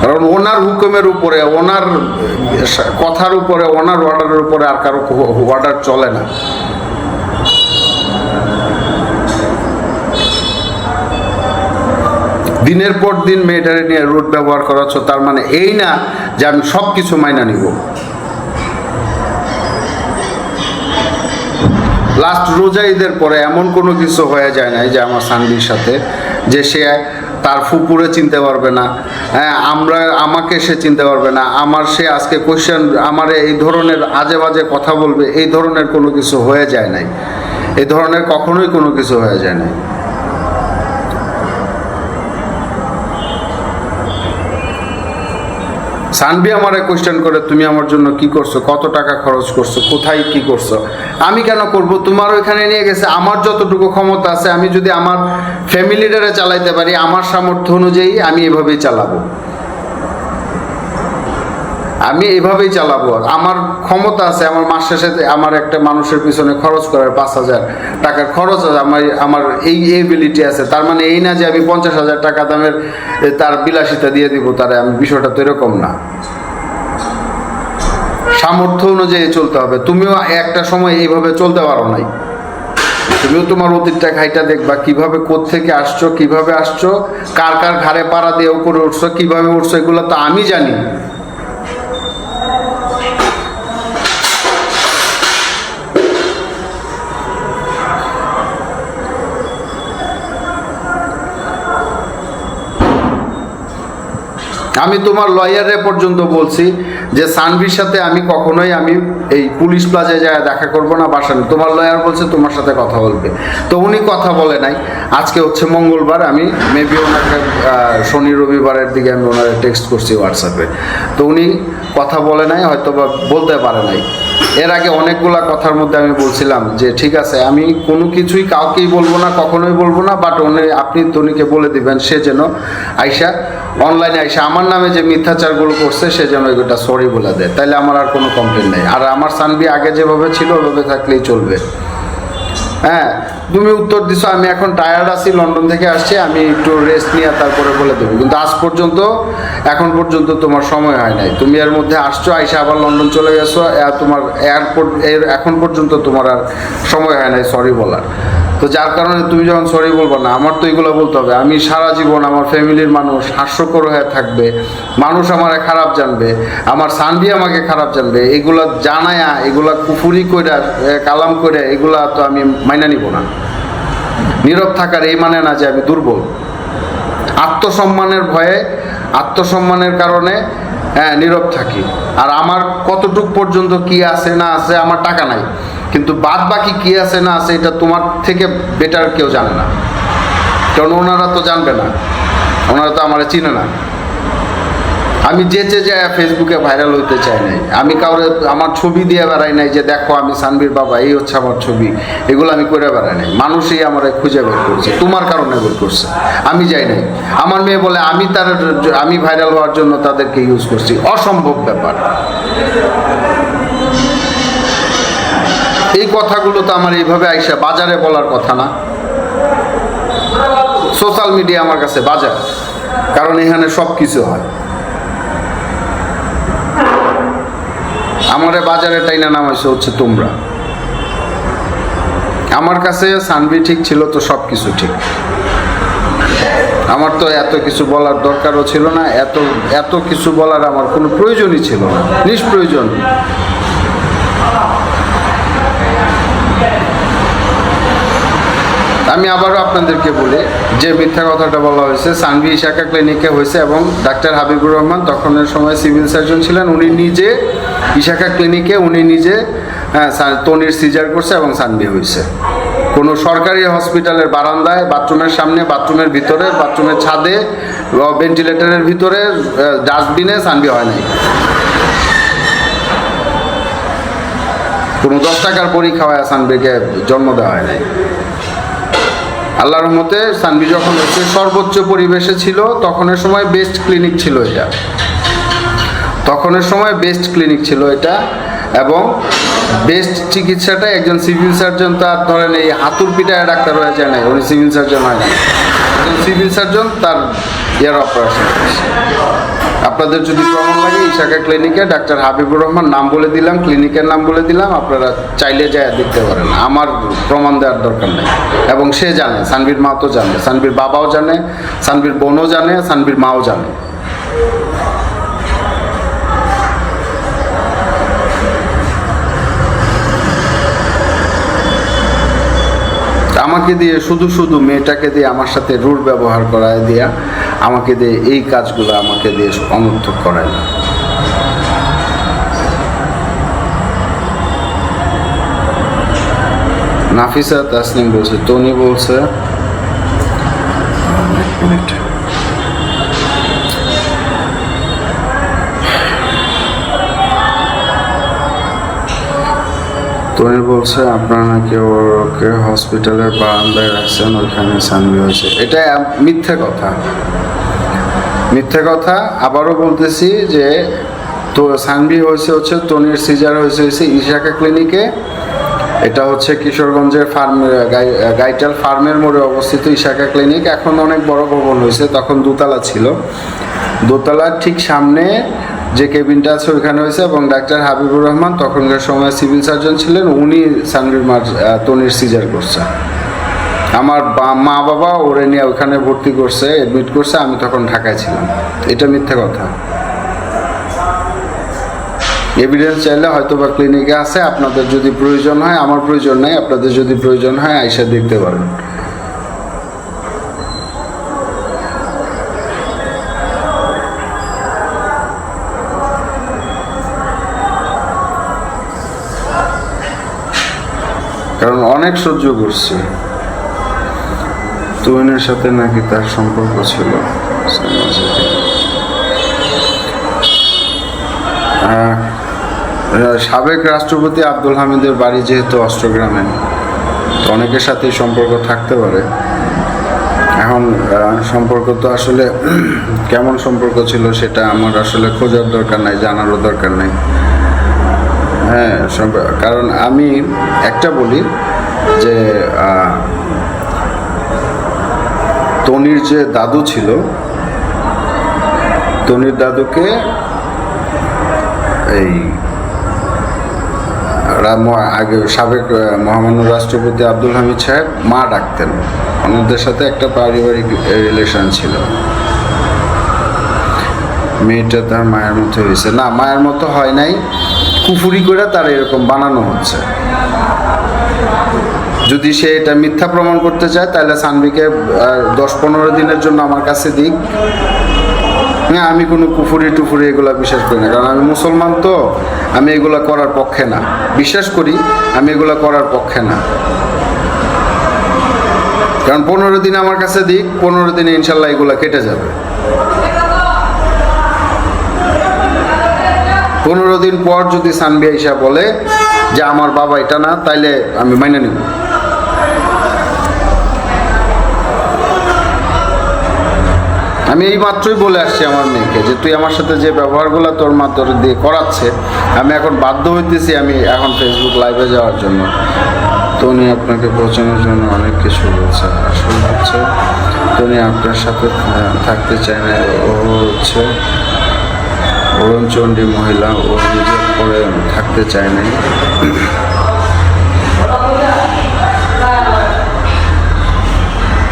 কারণ ওনার হুকুমের উপরে, ওনার কথার উপরে, ওনার অর্ডারের উপরে আর কারো অর্ডার চলে না। দিনের পর দিন মেয়েটারে নিয়ে রুট ব্যবহার করাচ্ছ, তার মানে এই না যে আমি সব কিছু মাইনা নিব। লাস্ট রোজা ঈদের পরে এমন কোনো কিছু হয়ে যায় নাই যে আমার সানবির সাথে, যে সে তার ফুপুরে চিনতে পারবে না, হ্যাঁ আমাকে সে চিনতে পারবে না, আমার সে আজকে কোয়েশ্চেন আমার এই ধরনের আজে বাজে কথা বলবে, এই ধরনের কোনো কিছু হয়ে যায় নাই। এই ধরনের কখনোই কোনো কিছু হয়ে যায় নাই। সানবি আমারে কোয়েশ্চেন করে তুমি আমার জন্য কি করছো, কত টাকা খরচ করছো, কোথায় কি করছো। আমি কেন করব? তোমার ওইখানে নিয়ে গেছে। আমার যতটুকু ক্ষমতা আছে, আমি যদি আমার ফ্যামিলিটারে চালাইতে পারি আমার সামর্থ্য অনুযায়ী, আমি এভাবেই চালাবো, আমি এভাবেই চালাবো। আমার ক্ষমতা আছে, আমার মাস শেষে আমার একটা মানুষের পিছনে খরচ করার 5,000 টাকার খরচ আছে, আমার এই এবিলিটি আছে। তার মানে এই না যে আমি 50,000 টাকা দামের তার বিলাসিতা দিয়ে দিব তারে, আমি বিষয়টা তো এরকম না। সামর্থ্য অনুযায়ী চলতে হবে। তুমিও একটা সময় এইভাবে চলতে পারো নাই, তুমিও তোমার অতীতটা ঘাইটা দেখবা, কিভাবে কোত্থেকে আসছো, কিভাবে আসছো, কার কার ঘাড়ে পাড়া দিয়ে উপরে উঠছো, কিভাবে উঠছো, এগুলো তো আমি জানি। আমি তোমার লয়ারে পর্যন্ত বলছি যে সানভির সাথে আমি কখনোই আমি এই পুলিশ প্লাজায় যায় দেখা করব না, বাসা নেই। তোমার লয়ার বলছে তোমার সাথে কথা বলবে, তো উনি কথা বলে নাই। আজকে হচ্ছে মঙ্গলবার, আমি মেবি ওনাকে শনি রবিবারের দিকে আমি ওনারে টেক্সট করছি হোয়াটসঅ্যাপে, তো উনি কথা বলে নাই, হয়তো বা বলতে পারে নাই। এর আগে অনেকগুলা কথার মধ্যে আমি বলছিলাম যে ঠিক আছে আমি কোনো কিছুই কাউকেই বলবো না, কখনোই বলবো না, বাট আপনি তনিকে বলে দিবেন সে যেন আইসা অনলাইনে আইসা আমার নামে যে মিথ্যাচারগুলো করছে সে যেন এগুলো সরি বলে দেয়, তাইলে আমার আর কোনো কমপ্লেন নেই। আর আমার সানবি আগে যেভাবে ছিল ওভাবে থাকলেই চলবে। হ্যাঁ, তুমি উত্তর দিছো, আমি এখন টায়ার্ড আছি, লন্ডন থেকে আসছি, আমি একটু রেস্ট নিয়ে তারপরে বলে দেবো। কিন্তু আজ পর্যন্ত, এখন পর্যন্ত তোমার সময় হয় নাই। তুমি এর মধ্যে আসছো, আইসা আবার লন্ডন চলে গেছো, তোমার এয়ারপোর্ট এখন পর্যন্ত তোমার আর সময় হয় নাই সরি বলার। তো যার কারণে তুমি যখন সরি বলবো না, আমার তো এগুলো বলতে হবে। আমি সারা জীবন আমার ফ্যামিলির মানুষ হাস্যকর হয়ে থাকবে, মানুষ আমারে খারাপ জানবে, আমার সানবি আমাকে খারাপ জানবে, এগুলা জানায়া, এগুলা কুফুরি কইরা, কালাম করে, এগুলা তো আমি মাইনা নিব না। নীরব থাকার এই মানে না যে আমি দুর্বল। আত্মসম্মানের ভয়ে, আত্মসম্মানের কারণে নীরব থাকি। আর আমার কতটুক পর্যন্ত কি আছে না আছে, আমার টাকা নাই, কিন্তু বাদ বাকি কি আছে না আছে এটা তোমার থেকে বেটার কেউ জানে না, কারণ ওনারা তো জানবে না, ওনারা তো আমার চিনে না। আমি যেচে যায় ফেসবুকে ভাইরাল হইতে চাই নাই, আমি কাউরে আমার ছবি দিয়ে বেড়াই নাই যে দেখো আমি সানবির বাবা, এই হচ্ছে আমার ছবি, এগুলো আমি করে বেড়াই নাই। মানুষই আমার খুঁজে বের করছে, তোমার কারণে বের করছে, আমি যাই নাই। আমার মেয়ে বলে আমি ভাইরাল হওয়ার জন্য তাদেরকে ইউজ করছি, অসম্ভব ব্যাপার। এই কথাগুলো তো আমার এইভাবে আইসা বাজারে বলার কথা না। সোশ্যাল মিডিয়া আমার কাছে বাজার, কারণ এখানে সব কিছু হয়। আমারে বাজারে টাইনা নামাইছে হচ্ছে তোমরা। আমার কাছে সানভি ঠিক ছিল তো সব কিছু ঠিক। আমার তো এত কিছু বলার দরকারও ছিল না, এত কিছু বলার আমার কোনো প্রয়োজনই ছিল না, নিষ্প্রয়োজন। আমি আবারও আপনাদেরকে বলি যে মিথ্যা কথাটা বলা হয়েছে সানভি ইশাকা ক্লিনিকে হয়েছে এবং ডাক্তার হাবিবুর রহমান তখনের সময় সিভিল সার্জন ছিলেন, উনি নিজে ইশাকা ক্লিনিকে উনি নিজে তনির সিজার করছে এবং সানভি হয়েছে। কোনো সরকারি হসপিটালের বারান্দায়, বাথরুমের সামনে, বাথরুমের ভিতরে, বাথরুমের ছাদে, ভেন্টিলেটরের ভিতরে, ডাস্টবিনে সানভি হয় নাই। কোনো 10 টাকার বড়ি খাওয়ায় সানভিকে জন্ম দেওয়া হয় নাই। আল্লাহর রহমতে সানভি যখন হচ্ছে সর্বোচ্চ পরিবেশে ছিল, তখনের সময় বেস্ট ক্লিনিক ছিল এটা, তখনের সময় বেস্ট ক্লিনিক ছিল এটা। এবং বেস্ট চিকিৎসাটা একজন সিভিল সার্জন, তার ধরেন এই হাতুর পিঠায় ডাক্তার হয়ে যায় নাই, উনি সিভিল সার্জন হয় না, একজন সিভিল সার্জন তার ইয়ার অপারেশন করছে। আপনাদের যদি প্রমাণ লাগে ইশাকা ক্লিনিকে ডাক্তার হাবিবুর রহমান নাম বলে দিলাম, ক্লিনিকের নাম বলে দিলাম, আপনারা চাইলে যায় দেখতে পারেন, আমার প্রমাণ দেওয়ার দরকার নেই। এবং সে জানে, সানভির মা তো জানে, সানভির বাবাও জানে, সানভির বোনও জানে, সানভির মাও জানে। আমাকে দিয়ে শুধু মেয়েটাকে দিয়ে আমার সাথে রুড় ব্যবহার করায় দিয়া, আমাকে দিয়ে এই কাজগুলো আমাকে দিয়ে অনর্থক করায় না। নাফিসা তাসনিম বলছে, টনি বলছে, এক মিনিট, টনি বলছে আপনারা নাকি ওকে হসপিটালের বারান্দায় রাখছেন, ওইখানে সানভি হয়েছে। এটা মিথ্যে কথা, মিথ্যে কথা। আবারও বলতেছি যে তো সানভি হচ্ছে টনির সিজার হয়েছে ইশাকা ক্লিনিকে। এটা হচ্ছে কিশোরগঞ্জের গাইটাল ফার্মের মোড়ে অবস্থিত ইশাকা ক্লিনিক। এখন অনেক বড় ভবন হয়েছে, তখন দোতলা ছিল। দোতলার ঠিক সামনে যে কেবিনটা আছে ওইখানে হয়েছে এবং ডাক্তার হাবিবুর রহমান তখনকার সময় সিভিল সার্জন ছিলেন, উনি সানভির তনির সিজার করছে। আমার মা বাবা ওরে নিয়ে ওখানে ভর্তি করছে, এডমিট করছে, আমি তখন ঢাকায় ছিলাম। এটা মিথ্যা কথা। এভিডেন্স চাইলে হয়তো বা ক্লিনিকে আছে, আপনাদের যদি প্রয়োজন হয়, আমার প্রয়োজন নাই, আপনাদের যদি প্রয়োজন হয় আইসা দেখতে পারেন। কারণ অনেক সহ্য করছি। তুহিনের সাথে নাকি তার সম্পর্ক ছিল। সাবেক রাষ্ট্রপতি আব্দুল হামিদের বাড়ি যেহেতু অষ্টগ্রামে, তো অনেকের সাথেই সম্পর্ক থাকতে পারে। এখন সম্পর্ক তো আসলে কেমন সম্পর্ক ছিল সেটা আমার আসলে খোঁজার দরকার নাই, জানারও দরকার নাই। হ্যাঁ, কারণ আমি একটা বলি যে টনির যে দাদু ছিল, টনির দাদুকে এই আগে সাবেক মহামান্য রাষ্ট্রপতি আব্দুল হামিদ সাহেব মা ডাকতেন। ওনাদের সাথে একটা পারিবারিক রিলেশন ছিল। মেয়েটা তার মায়ের মতো হয়েছে না, মায়ের মতো হয় নাই, কুফুরি করে তার এরকম বানানো হচ্ছে। যদি সে এটা মিথ্যা প্রমাণ করতে চায় তাহলে সানভিকে 10-15 দিনের জন্য আমার কাছে দিক। হ্যাঁ, আমি কোনো কুফুরি টুফুরি এগুলো বিশ্বাস করি না, কারণ আমি মুসলমান, তো আমি এগুলো করার পক্ষে না। বিশ্বাস করি, আমি এগুলো করার পক্ষে না। কারণ 15 দিন আমার কাছে দিক, 15 দিনে ইনশাল্লাহ এগুলো কেটে যাবে। 15 দিন পর যদি সানভি আইসা বলে যে আমার বাবা এটা না, তাইলে আমি মাইনে নিব। আমি এই মাত্রই বলে আসছি আমার মেয়েকে যে তুই আমার সাথে যে ব্যবহারগুলো তোর মা তোর দিয়ে করাচ্ছে, আমি এখন বাধ্য হইতেছি আমি এখন ফেসবুক লাইভে যাওয়ার জন্য। তো উনি আপনাকে পৌঁছানোর জন্য অনেক কিছু বলছে। আসলে হচ্ছে উনি আপনার সাথে থাকতে চায় না। ও হচ্ছে অরুণচণ্ডী মহিলা, ও নিজের পরে থাকতে থাকতে চায় নাই।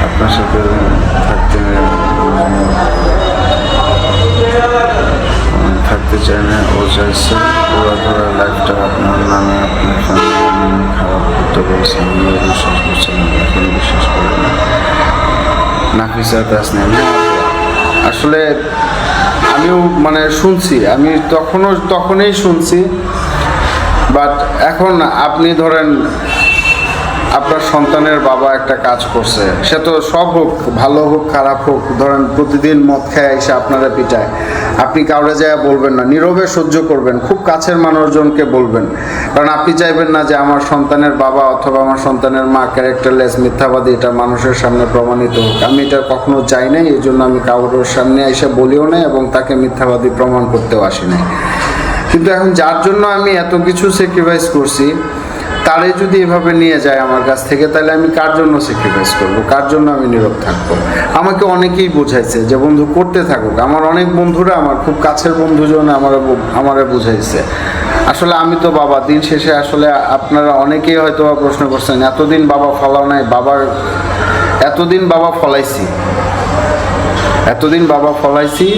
আপনার সাথে থাকতে চায় না। ও চাইছে পুরো ধরা লাইফটা আপনার নামে, আপনার ফ্যামিলি নামে খারাপ করতে বলছে। আমিও বিশ্বাস করছিলাম, এখন বিশ্বাস করি না। নাফিসা তাসনিম, আসলে আমিও মানে শুনছি, আমি তখনই শুনছি, বাট এখন আপনি ধরেন আপনার সন্তানের বাবা একটা কাজ করছে, সে তো সব হোক, ভালো হোক খারাপ হোক, ধরেন প্রতিদিন মদ খায় এসে আপনারা পিটায়, আপনি কাউরে যায় বলবেন না, নীরবে সহ্য করবেন, খুব কাছের মানুষজনকে বলবেন, কারণ আপনি চাইবেন না যে আমার সন্তানের বাবা অথবা আমার সন্তানের মা ক্যারেক্টারলেস, মিথ্যাবাদী, এটা মানুষের সামনে প্রমাণিত হোক। আমি এটা কখনো চাই নাই, এই জন্য আমি কারোর সামনে এসে বলিও নাই এবং তাকে মিথ্যাবাদী প্রমাণ করতেও আসি নাই। কিন্তু এখন যার জন্য আমি এত কিছু স্যাক্রিফাইস করছি, তারে যদি এভাবে নিয়ে যায় আমার কাছ থেকে, তাহলে আমি কার জন্য স্যাক্রিফাইস করব, কার জন্য আমি নীরব থাকবো? আমাকে অনেকেই বোঝাইছে যে বন্ধু করতে থাকুক, আমার অনেক বন্ধুরা, আমার খুব কাছের বন্ধুজন আমারে বুঝাইছে। আসলে আমি তো বাবা, দিন শেষে আসলে আপনারা অনেকেই হয়তো প্রশ্ন করছেন, এতদিন বাবা ফলাও নাই, এতদিন বাবা ফলাইছি,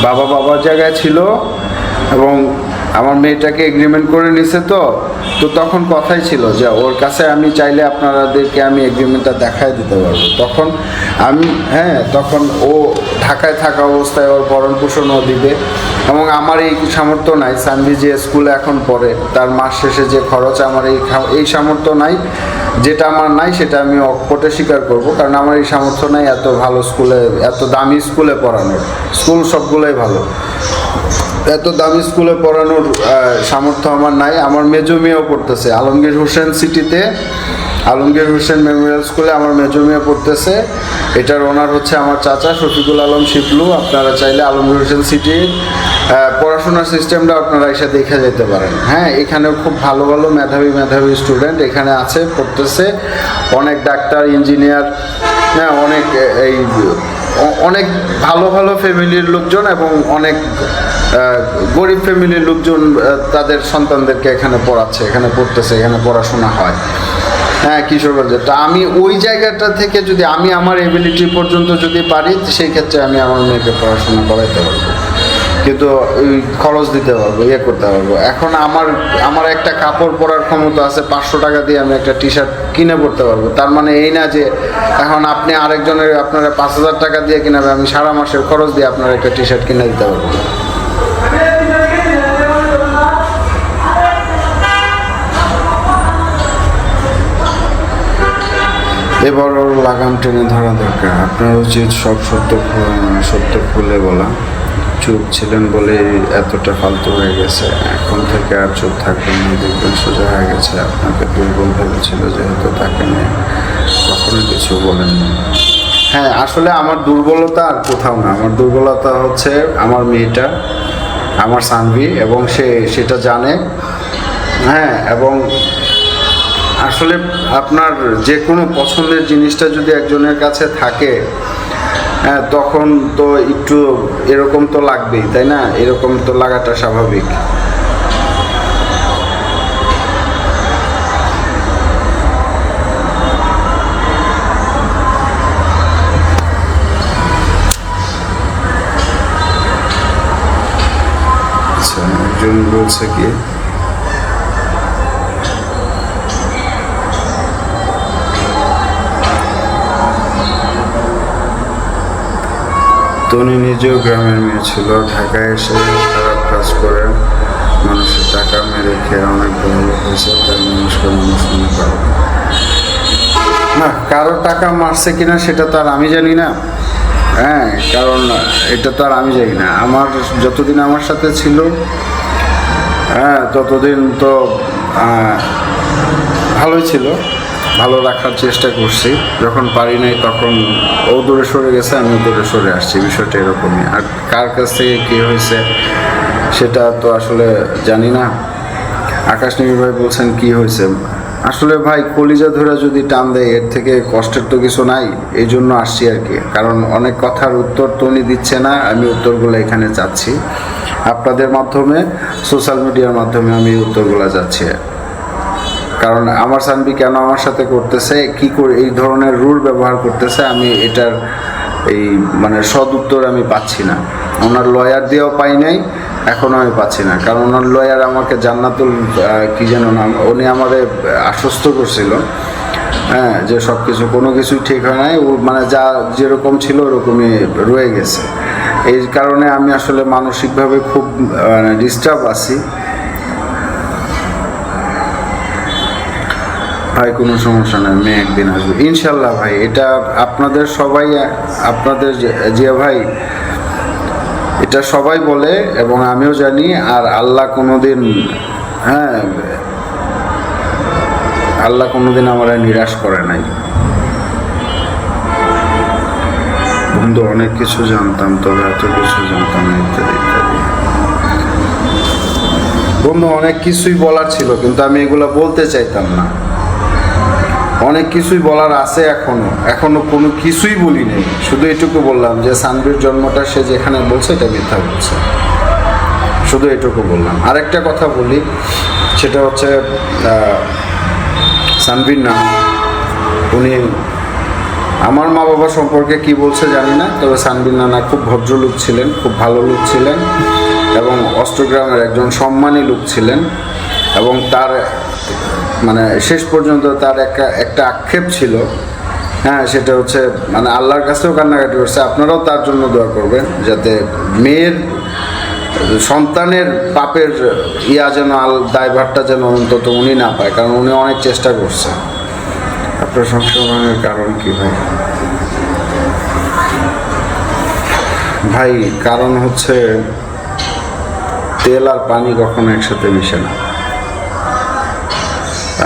বাবার জায়গায় ছিল এবং আমার মেয়েটাকে এগ্রিমেন্ট করে নিছে, তো তখন কথাই ছিল যে ওর কাছে আমি চাইলে আপনাদেরকে আমি এগ্রিমেন্টটা দেখাই দিতে পারবো। তখন ও ঢাকায় থাকা অবস্থায় ওর ভরণ পোষণও দিবে, এবং আমার এই সামর্থ্য নাই। সানভি যে স্কুলে এখন পড়ে, তার মাস শেষে যে খরচ, আমার এই সামর্থ্য নাই। যেটা আমার নাই সেটা আমি অকপটে স্বীকার করব, কারণ আমার এই সামর্থ্য নাই এত ভালো স্কুলে, এত দামি স্কুলে পড়ানোর। স্কুল সবগুলোই ভালো, এত দামি স্কুলে পড়ানোর সামর্থ্য আমার নাই। আমার মেজো মেয়েও পড়তেছে আলমগীর হোসেন সিটিতে, আলমগীর হোসেন মেমোরিয়াল স্কুলে আমার মেজো মেয়ে পড়তেছে। এটার ওনার হচ্ছে আমার চাচা শফিকুল আলম শিপলু। আপনারা চাইলে আলমগীর হোসেন সিটির পড়াশোনার সিস্টেমটা আপনারা এসে দেখে যেতে পারেন। হ্যাঁ, এখানেও খুব ভালো ভালো মেধাবী স্টুডেন্ট এখানে আছে, পড়তেছে। অনেক ডাক্তার, ইঞ্জিনিয়ার, হ্যাঁ, অনেক ভালো ফ্যামিলির লোকজন এবং অনেক গরিব ফ্যামিলির লোকজন তাদের সন্তানদেরকে এখানে পড়াচ্ছে, এখানে পড়তেছে, এখানে পড়াশোনা হয়। হ্যাঁ, কিশোরগঞ্জে। তা আমি ওই জায়গাটা থেকে যদি আমি আমার এবিলিটি পর্যন্ত যদি পারি, সেই ক্ষেত্রে আমি আমার মেয়েকে পড়াশোনা করাইতে পারবো, কিন্তু ওই খরচ দিতে পারবো, করতে পারবো। এখন আমার একটা কাপড় পরার ক্ষমতা আছে, 500 টাকা দিয়ে আমি একটা টি শার্ট কিনে পড়তে পারবো। তার মানে এই না যে এখন আপনি আরেকজনের আপনারা 5000 টাকা দিয়ে কিনাবে, আমি সারা মাসের খরচ দিয়ে আপনার একটা টি শার্ট কিনে দিতে পারবো। এবার ওর লাগাম টেনে ধরা দরকার। আপনার উচিত সব সত্য খুলে বলা। চুপ ছিলেন বলে এতটা ফালতু হয়ে গেছে, এখন থেকে আর চুপ থাকবেন না, দেখবেন সোজা হয়ে গেছে। আপনাকে দুর্বল ভেবেছিল যেহেতু তাকে নিয়ে কখনো কিছু বলেননি। হ্যাঁ, আসলে আমার দুর্বলতা আর কোথাও না, আমার দুর্বলতা হচ্ছে আমার মেয়েটা, আমার সানভি, এবং সেটা জানে। হ্যাঁ, এবং আসলে আপনার যে কোনো পছন্দের জিনিসটা যদি একজনের কাছে থাকে, হ্যাঁ, তখন তো একটু এরকম তো লাগবেই, তাই না? এরকম তো লাগাটা স্বাভাবিক। আচ্ছা, একজন বলছে কি, তনি নিজেও গ্রামের মেয়ে ছিল, ঢাকায় এসে খারাপ কাজ করে মানুষের টাকা মেরে খেয়ে অনেক বড় হয়েছে, তাই মানুষকে মানুষ মনে করে না। কারো টাকা মারছে কিনা সেটা তো আর আমি জানি না। হ্যাঁ, কারণ এটা তো আর আমি জানি না। আমার যতদিন আমার সাথে ছিল, হ্যাঁ, ততদিন তো ভালোই ছিল, ভালো রাখার চেষ্টা করছি। যখন পারি নাই তখন ও দূরে সরে গেছে, আমি দূরে সরে আসছি। বিষয়টা এরকমই। আর কার কাছ থেকে কী হয়েছে সেটা তো আসলে জানি না। আকাশ নিবিড় ভাই বলছেন কি হয়েছে? আসলে ভাই কলিজা ধরে যদি টান দেয় এর থেকে কষ্টের তো কিছু নাই, এই জন্য আসছি আর কি। কারণ অনেক কথার উত্তর তো উনি দিচ্ছে না, আমি উত্তরগুলো এখানে চাচ্ছি আপনাদের মাধ্যমে, সোশ্যাল মিডিয়ার মাধ্যমে আমি উত্তরগুলো যাচ্ছি। কারণ আমার সানবি কেন আমার সাথে করতেছে, কি করে এই ধরনের রুল ব্যবহার করতেছে, আমি এটার এই মানে সদ উত্তর আমি পাচ্ছি না। ওনার লয়ার দিয়েও পাই নাই, এখনও আমি পাচ্ছি না। কারণ ওনার লয়ার আমাকে জান্নাতুল কি যেন নাম, উনি আমাদের আশ্বস্ত করছিল, হ্যাঁ, যে সব কিছু কোনো কিছুই ঠিক হয় নাই, ও মানে যা যেরকম ছিল ওরকমই রয়ে গেছে। এই কারণে আমি আসলে মানসিকভাবে খুব ডিস্টার্ব আছি। ভাই কোনো সমস্যা নেই, মেয়ে একদিন আসবে ইনশাল্লাহ ভাই। এটা আপনাদের সবাই, আপনাদের জিয়া ভাই, এটা সবাই বলে এবং আমিও জানি। আর আল্লাহ কোনোদিন, হ্যাঁ, আল্লাহ কোনোদিন আমার নিরাশ করে নাই। বন্ধু অনেক কিছু জানতাম, তবে এত কিছু জানতাম না, ইত্যাদি ইত্যাদি। বন্ধু অনেক কিছুই বলার ছিল, কিন্তু আমি এগুলো বলতে চাইতাম না। অনেক কিছুই বলার আছে, এখনো কোনো কিছুই বলি নেই। শুধু এটুকু বললাম যে সানবির জন্মটা সে যেখানে বলছে এটা মিথ্যা বলছে, শুধু এটুকু বললাম। আরেকটা কথা বলি, সেটা হচ্ছে সানবির নাম, উনি আমার মা বাবা সম্পর্কে কি বলছে জানি না, তবে সানবির নানা খুব ভদ্রলোক ছিলেন, খুব ভালো লোক ছিলেন এবং অষ্টগ্রামের একজন সম্মানী লোক ছিলেন। এবং তার মানে শেষ পর্যন্ত তার একটা আক্ষেপ ছিল, হ্যাঁ, সেটা হচ্ছে মানে আল্লাহর কাছেও কান্নাকাটি করছে। আপনারাও তার জন্য দোয়া করবেন, যাতে মেয়ের সন্তানের পাপের যেন দায়ভারটা যেন অন্তত উনি না পায়, কারণ উনি অনেক চেষ্টা করছে। আপনার সংশোধনের কারণ কি ভাই? ভাই কারণ হচ্ছে তেল আর পানি কখনো একসাথে মিশে না।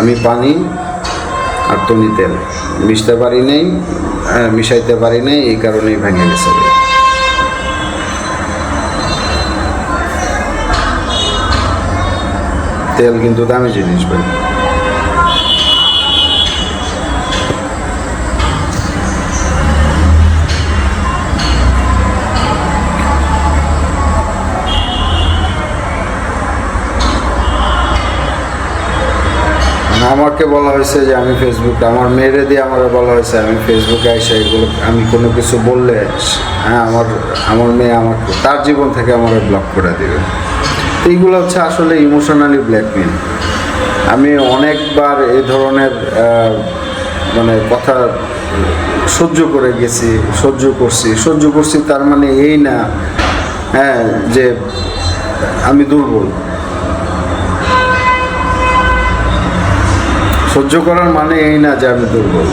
আমি পানি আর তুমি তেল মিশতে পারি নাই, মিশাইতে পারি নাই, এই কারণেই ভেঙে গেছে। তেল কিন্তু দামি জিনিস ভাই। আমাকে বলা হয়েছে যে আমি ফেসবুকে, আমার মেয়েরে দিয়ে আমার বলা হয়েছে আমি ফেসবুকে এসে এগুলো আমি কোনো কিছু বললে, হ্যাঁ, আমার মেয়ে আমাকে তার জীবন থেকে আমার ব্লক করে দেবে। এইগুলো হচ্ছে আসলে ইমোশনালি ব্ল্যাকমেল। আমি অনেকবার এই ধরনের মানে কথা সহ্য করে গেছি, সহ্য করছি তার মানে এই না, হ্যাঁ, যে আমি দুর্বল। সহ্য করার মানে এই না যে আমি দুর্বল।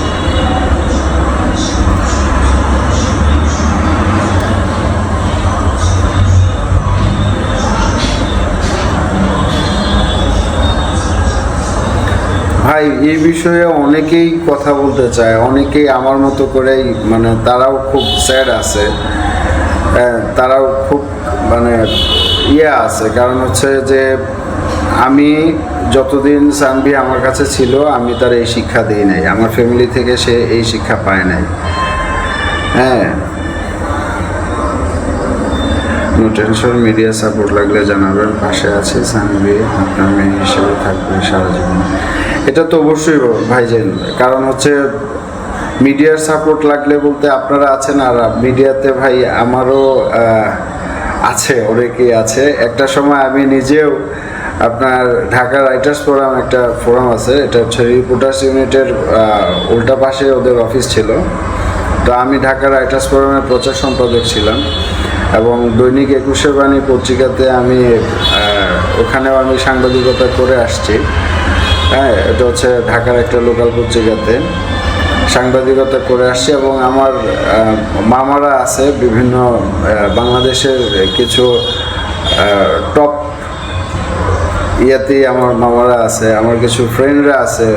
ভাই এই বিষয়ে অনেকেই কথা বলতে চায়, অনেকেই আমার মতো করেই মানে তারাও খুব স্যাড আছে, তারাও খুব মানে আছে। কারণ হচ্ছে যে আমি যতদিন সানভি আমার কাছে ছিল আমি তার এই শিক্ষা দিই নাই, আমার ফ্যামিলি থেকে সে এই শিক্ষা পায় নাই। হ্যাঁ, নো টেনশন, মিডিয়া সাপোর্ট লাগলে জানাবেন, পাশে আছে সানভি, আপনার মেয়ে হিসেবে থাকবে সারা জীবন। এটা তো অবশ্যই ভাইজান, কারণ হচ্ছে মিডিয়ার সাপোর্ট লাগলে বলতে আপনারা আছেন, আর মিডিয়াতে ভাই আমারও আছে, অনেকেই আছে। একটা সময় আমি নিজেও আপনার ঢাকা রাইটার্স ফোরাম, একটা ফোরাম আছে, এটা হচ্ছে রিপোর্টার্স ইউনিটের উল্টা পাশে ওদের অফিস ছিল। তো আমি ঢাকা রাইটার্স ফোরামের প্রচার সম্পাদক ছিলাম এবং দৈনিক ২১শে বাণী পত্রিকাতে আমি ওখানেও আমি সাংবাদিকতা করে আসছি। হ্যাঁ, এটা হচ্ছে ঢাকার একটা লোকাল পত্রিকাতে সাংবাদিকতা করে আসছি এবং আমার মামারা আছে বিভিন্ন বাংলাদেশের কিছু টপ ইয়াতেই আমার মামারা আছে, আমার কিছু ফ্রেন্ডরা আছে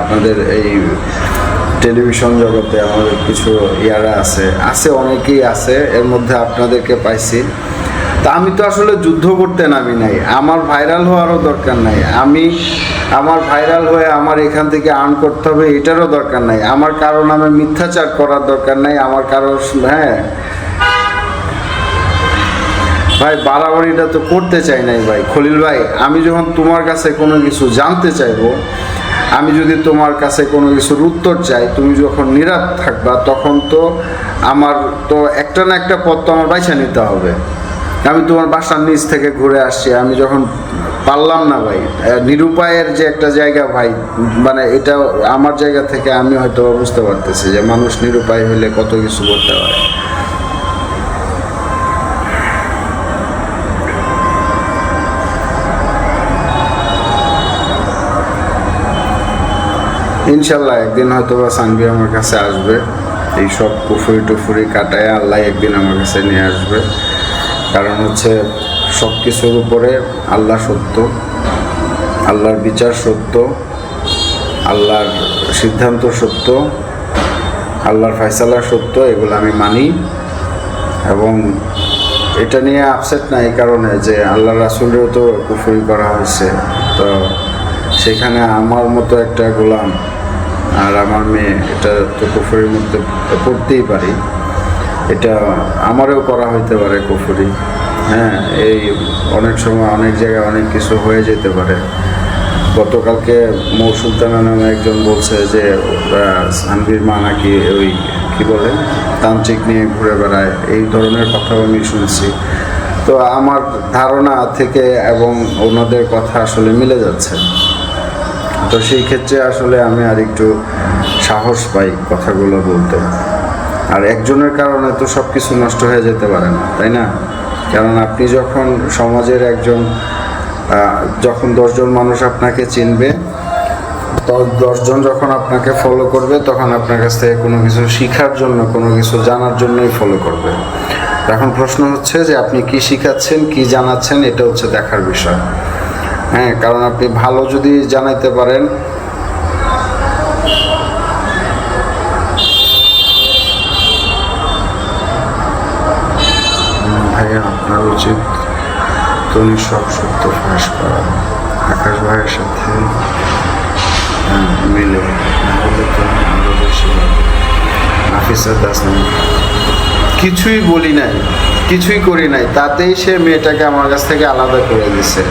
আপনাদের এই টেলিভিশন জগতে, আমাদের কিছু ইয়ারা আছে, অনেকেই আছে, এর মধ্যে আপনাদেরকে পাইছি। তা আমি তো আসলে যুদ্ধ করতে নামি নাই, আমার ভাইরাল হওয়ারও দরকার নাই, আমার ভাইরাল হয়ে আমার এখান থেকে আর্ন করতে হবে এটারও দরকার নাই, আমার কারো নামে মিথ্যাচার করার দরকার নাই, আমার কারো হ্যাঁ ভাই বাড়াবাড়িটা তো করতে চাই নাই ভাই। খলিল ভাই, আমি যখন তোমার কাছে কোনো কিছু জানতে চাইবো, আমি যদি তোমার কাছে কোনো কিছুর উত্তর চাই, তুমি যখন নীরব থাকবা, তখন তো আমার তো একটা না একটা পথ তো আমার বাইছা নিতে হবে। আমি তোমার বাসার নিচ থেকে ঘুরে আসছি, আমি যখন পারলাম না ভাই, নিরুপায়ের যে একটা জায়গা ভাই, মানে এটা আমার জায়গা থেকে আমি হয়তো বুঝতে পারতেছি যে মানুষ নিরুপায় হলে কত কিছু করতে পারে। ইনশাল্লাহ একদিন হয়তো বা সানভি আমার কাছে আসবে, এই সব কুফুরি টুফুরি কাটায় আল্লাহ একদিন আমার কাছে নিয়ে আসবে। কারণ হচ্ছে সব কিছুর উপরে আল্লাহ সত্য, আল্লাহর বিচার সত্য, আল্লাহর সিদ্ধান্ত সত্য, আল্লাহর ফয়সালা সত্য, এগুলো আমি মানি। এবং এটা নিয়ে আপসেট না এই কারণে যে আল্লাহ রাসূলেরও তো কুফরি করা হয়েছে, তো সেখানে আমার মতো একটা গোলাম আর আমার মেয়ে, এটা তো কুফরির মধ্যে পড়তেই পারি, এটা আমারও করা হইতে পারে কুফরি। হ্যাঁ, এই অনেক সময় অনেক জায়গায় অনেক কিছু হয়ে যেতে পারে। গতকালকে মৌ সুলতানা নামে একজন বলছে যে সানভীর মা নাকি ওই কী বলে তান্ত্রিক নিয়ে ঘুরে বেড়ায়, এই ধরনের কথাও আমি শুনছি। তো আমার ধারণা থেকে এবং ওনাদের কথা আসলে মিলে যাচ্ছে, তো সেই ক্ষেত্রে আসলে আমি আর একটু সাহস পাই কথাগুলো বলতে। আর একজনের কারণে তো সব কিছু নষ্ট হয়ে যেতে পারে না, তাই না? কারণ আপনি যখন সমাজের একজন, যখন 10 জন মানুষ আপনাকে চিনবে, তো 10 জন যখন আপনাকে ফলো করবে, তখন আপনার কাছ থেকে কোনো কিছু শেখার জন্য, কোনো কিছু জানার জন্যই ফলো করবে। এখন প্রশ্ন হচ্ছে যে আপনি কি শিখাচ্ছেন, কি জানাচ্ছেন, এটা হচ্ছে দেখার বিষয়। হ্যাঁ, কারণ আপনি ভালো যদি জানাইতে পারেন, ভাইয়া আপনার উচিত তুমি সব সত্য ফাঁস করা, আকাশ ভাইয়ের সাথে মিলে, নাহলে তো আরো বেশি নাফিসা দাস কিছুই বলি নাই, কিছুই করি নাই, তাতেই সে মেয়েটাকে আমার কাছ থেকে আলাদা করে দিছে।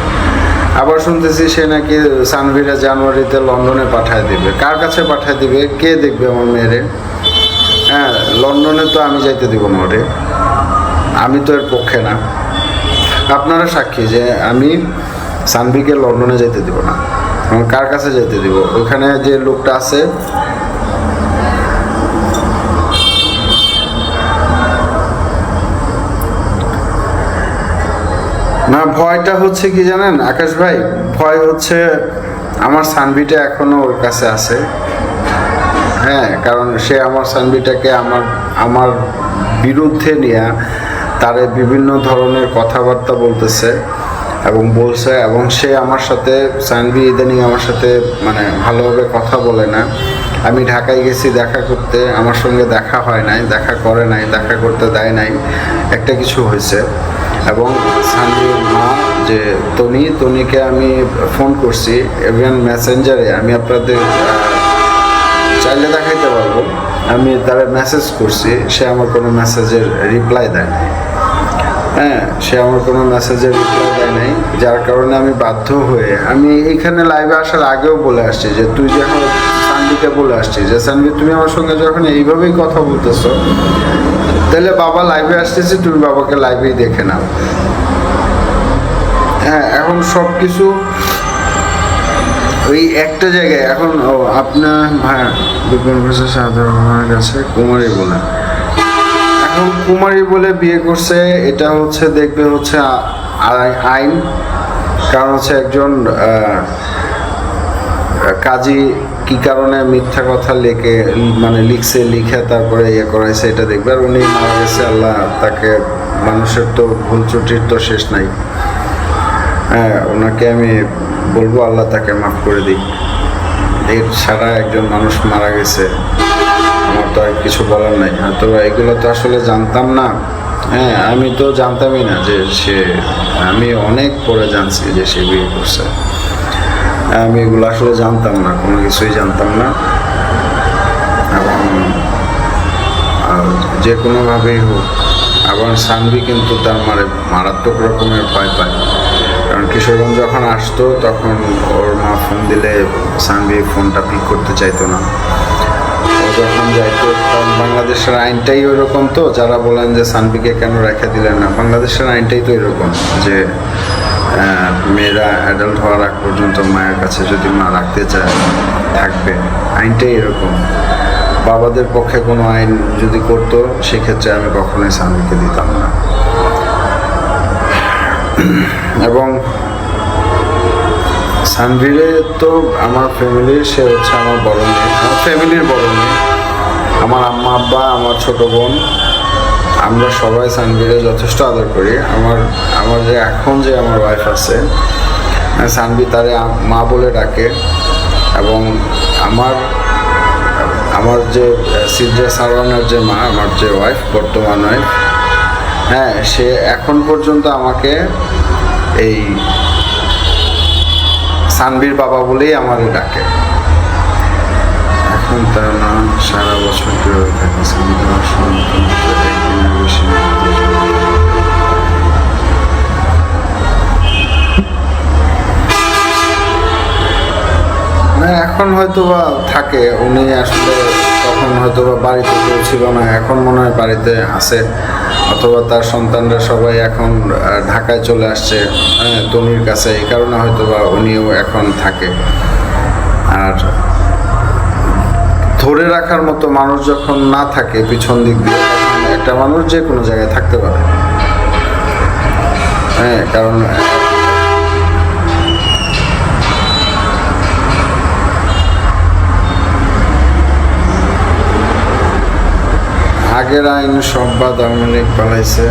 আবার শুনতেছি সে নাকি সানভীরা জানুয়ারিতে লন্ডনে পাঠায় দিবে। কার কাছে পাঠায় দিবে? কে দেখবে আমার মেয়েরে? হ্যাঁ, লন্ডনে তো আমি যাইতে দিব না ওরে, আমি তো এর পক্ষে না। আপনারা সাক্ষী যে আমি সানভিকে লন্ডনে যেতে দিব না। কার কাছে যেতে দিব? ওখানে যে লোকটা আছে, না ভয়টা হচ্ছে কি জানেন আকাশ ভাই, ভয় হচ্ছে আমার সানভিটা এখনো ওর কাছে আছে। হ্যাঁ, কারণ সে আমার সানভিটাকে আমার বিরুদ্ধে নিয়ে তারে বিভিন্ন ধরনের কথাবার্তা বলতেছে এবং বলছে, এবং সে আমার সাথে, সানভি ইদানিং আমার সাথে মানে ভালোভাবে কথা বলে না। আমি ঢাকায় গেছি দেখা করতে, আমার সঙ্গে দেখা হয় নাই, দেখা করে নাই, দেখা করতে দেয় নাই, একটা কিছু হয়েছে। এবং সানভির মা যে তনিকে আমি ফোন করছি, ইভেন মেসেঞ্জারে, আমি আপনাদের চাইলে দেখাইতে পারবো, আমি তারা মেসেজ করছি, সে আমার কোনো মেসেজের রিপ্লাই দেয় নাই। হ্যাঁ, সে আমার কোনো মেসেজের রিপ্লাই দেয় নাই, যার কারণে আমি বাধ্য হয়ে, আমি এইখানে লাইভে আসার আগেও বলে আসছি যে তুই যখন সানভিকে বলে আসছিস যে সানভি তুমি আমার সঙ্গে যখন এইভাবেই কথা বলতেছো, তাহলে বাবা লাইভে আসতেছি, তুমি বাবাকে লাইভেই দেখে নাও। হ্যাঁ, এখন সব কিছু ওই একটা জায়গায় এখন আপনার ভাই বিপিন সাধারণের কাছে কুমারী বলে, এখন কুমারী বলে বিয়ে করছে, এটা হচ্ছে দেখবে হচ্ছে আইন। কারণ হচ্ছে একজন কাজী কি কারণে মিথ্যা কথা লিখে তারপরে ইয়ে করাইছে, এটা দেখবে। আর উনি মারা গেছে, আল্লাহ তাকে, মানুষের তো ভুল ত্রুটির তো শেষ নাই। হ্যাঁ, ওনাকে আমি বলবো আল্লাহ তাকে মাফ করে দিই। এর ছাড়া একজন মানুষ মারা গেছে, আমার তো আর কিছু বলার নাই। হয়তো এগুলো তো আসলে জানতাম না, হ্যাঁ, আমি তো জানতামই না যে সে, আমি অনেক পরে জানছি যে সে বিয়ে করছে। আমি এগুলো আসলে জানতাম না, কোনো কিছুই জানতাম না। এবং যে কোনোভাবেই হোক, আবার সানভি কিন্তু তার মারাত্মক রকমের ভয় পায়। কারণ কিশোরগঞ্জ যখন আসতো তখন ওর মা ফোন দিলে সানভি ফোনটা পিক করতে চাইতো না। ও যখন যাইতো, কারণ বাংলাদেশের আইনটাই ওইরকম, তো যারা বলেন যে সানভিকে কেন রেখে দিলেন না, বাংলাদেশের আইনটাই তো এরকম যে মেয়েরা অ্যাডাল্ট হওয়ার আগ পর্যন্ত মায়ের কাছে যদি মা রাখতে চায় থাকবে, আইনটাই এরকম। বাবাদের পক্ষে কোনো আইন যদি করতো সেক্ষেত্রে আমি কখনোই সানভিকে দিতাম না। এবং সানভিরে তো আমার ফ্যামিলির, সে হচ্ছে আমার বড় মেয়ে, আমার ফ্যামিলির বড় মেয়ে। আমার আম্মা আব্বা, আমার ছোট বোন, আমরা সবাই সানভিরে যথেষ্ট আদর করি। আমার যে এখন যে আমার ওয়াইফ আছে, সানভি তারে মা বলে ডাকে। এবং আমার যে সিদ্রা সারওয়ানের যে মা, আমার যে ওয়াইফ, বর্তমান ওয়াইফ, হ্যাঁ, সে এখন পর্যন্ত আমাকে এই সানভির বাবা বলেই আমারে ডাকে। এখন তার নাম সারা বছর কীভাবে থাকে, সানভির সন্তান একদিনের বেশি না। এখন হয়তো বা থাকে, উনি আসলে তখন হয়তো বা বাড়িতে কেউ ছিল না, এখন মনে হয় বাড়িতে আছে, অথবা তার সন্তানরা সবাই এখন ঢাকায় চলে আসছে, হ্যাঁ, তনির কাছে, এই কারণে হয়তো বা উনিও এখন থাকে। আর ধরে রাখার মতো মানুষ যখন না থাকে পিছন দিক দিয়ে, তখন একটা মানুষ যে কোনো জায়গায় থাকতে পারে। হ্যাঁ, কারণ আগের আইন সব বাদ আওয়ামী লীগ পালাইছে।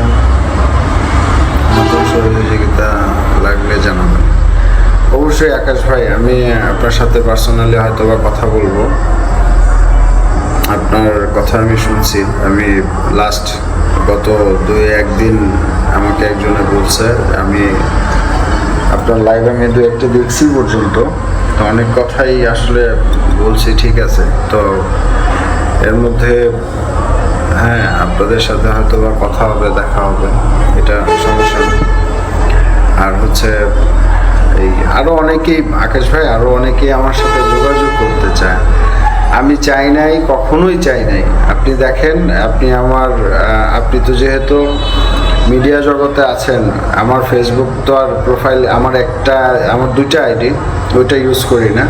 নতুন সহযোগিতা লাগলে জানাবেন। অবশ্যই আকাশ ভাই, আমি আপনার সাথে পার্সোনালি হয়তো বা কথা বলবো। আপনার কথা আমি শুনছি, আমি লাস্ট গত 2-1 দিন আমাকে একজনে বলছে, আমি আপনার লাইভ আমি 2-1টা দেখছি পর্যন্ত, তো অনেক কথাই আসলে বলছি, ঠিক আছে। তো এর মধ্যে হ্যাঁ, আপনাদের সাথে হয়তো বা কথা হবে, দেখা হবে, এটা সমস্যা নেই। আর হচ্ছে এই আরও অনেকেই, আকাশ ভাই, আরও অনেকেই আমার সাথে যোগাযোগ করতে চায়। আমি চাই নাই, কখনোই চাই নাই। আপনি দেখেন, আপনি তো যেহেতু মিডিয়া জগতে আছেন, আমার ফেসবুক তো আর প্রোফাইল, আমার 2টা আইডি, ওইটা ইউজ করি না।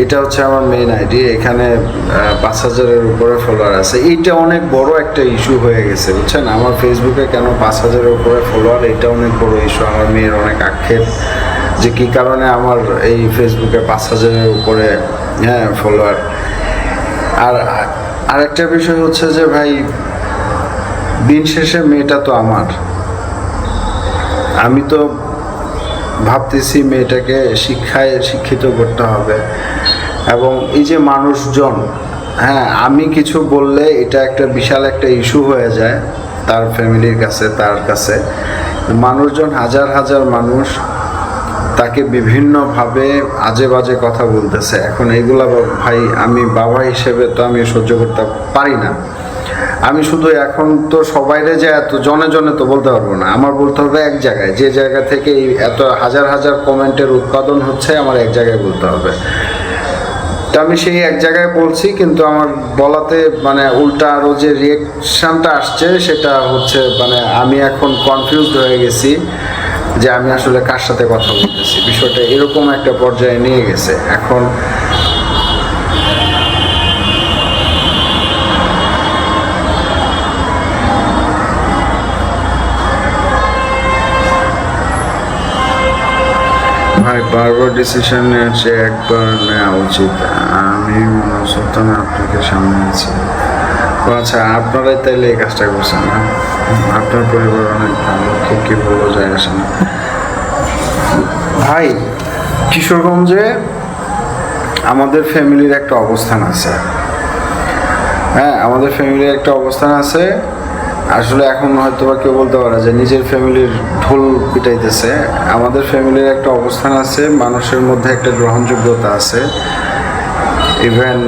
এটা হচ্ছে আমার মেইন আইডি, এখানে 5,000-এর উপরে ফলোয়ার আছে। এইটা অনেক বড় একটা ইস্যু হয়ে গেছে, বুঝছেন। আমার ফেসবুকে কেন 5,000-এর উপরে ফলোয়ার, এটা অনেক বড় ইস্যু। আমার মেয়ের অনেক আক্ষেপ যে কী কারণে আমার এই ফেসবুকে 5,000-এর উপরে, হ্যাঁ, ফলোয়ার। আর আরেকটা বিষয় হচ্ছে যে ভাই, দিন শেষে মেয়েটা তো আমার। আমি তো ভাবতেছি মেয়েটাকে শিক্ষিত করতে হবে। এবং এই যে মানুষজন, হ্যাঁ, আমি কিছু বললে এটা একটা বিশাল একটা ইস্যু হয়ে যায় তার ফ্যামিলির কাছে, তার কাছে। মানুষজন, হাজার হাজার মানুষ তাকে বিভিন্নভাবে আজে বাজে কথা বলতেছে। এখন এইগুলা ভাই, আমি বাবা হিসেবে তো আমি সহ্য করতে পারি না। আমি শুধু এখন তো সবাইরে যে এত জনে জনে তো বলতে পারবো না, আমার বলতে হবে এক জায়গায়, যে জায়গা থেকে এত হাজার হাজার কমেন্টের উৎপাদন হচ্ছে, আমার এক জায়গায় বলতে হবে। তো আমি সেই এক জায়গায় বলছি, কিন্তু আমার বলাতে মানে উল্টা আরও যে রিয়েকশনটা আসছে, সেটা হচ্ছে মানে আমি এখন কনফিউজড হয়ে গেছি যে আমি আসলে কার সাথে কথা বলতেছি। বিষয়টা এরকম একটা পর্যায়ে নিয়ে গেছে এখন। ভাই, বারবার ডিসিশন নেওয়ার চেয়ে একবার নেওয়া উচিত। আমি সুলতান আপনাকে সামনে আছি। আচ্ছা, আপনারাই তাইলে এই কাজটা করছেন না? আপনার পরিবার অনেক ভালো, কি বলবো, যায় আসে না। ভাই, কিশোরগঞ্জে আমাদের ফ্যামিলির একটা অবস্থান আছে। হ্যাঁ, আমাদের ফ্যামিলির একটা অবস্থান আছে। আসলে এখন হয়তো বা কেউ বলতে পারে যে নিজের ফ্যামিলির ঢোল পিটাইতেছে। আমাদের ফ্যামিলির একটা অবস্থান আছে, মানুষের মধ্যে একটা গ্রহণযোগ্যতা আছে। ইভেন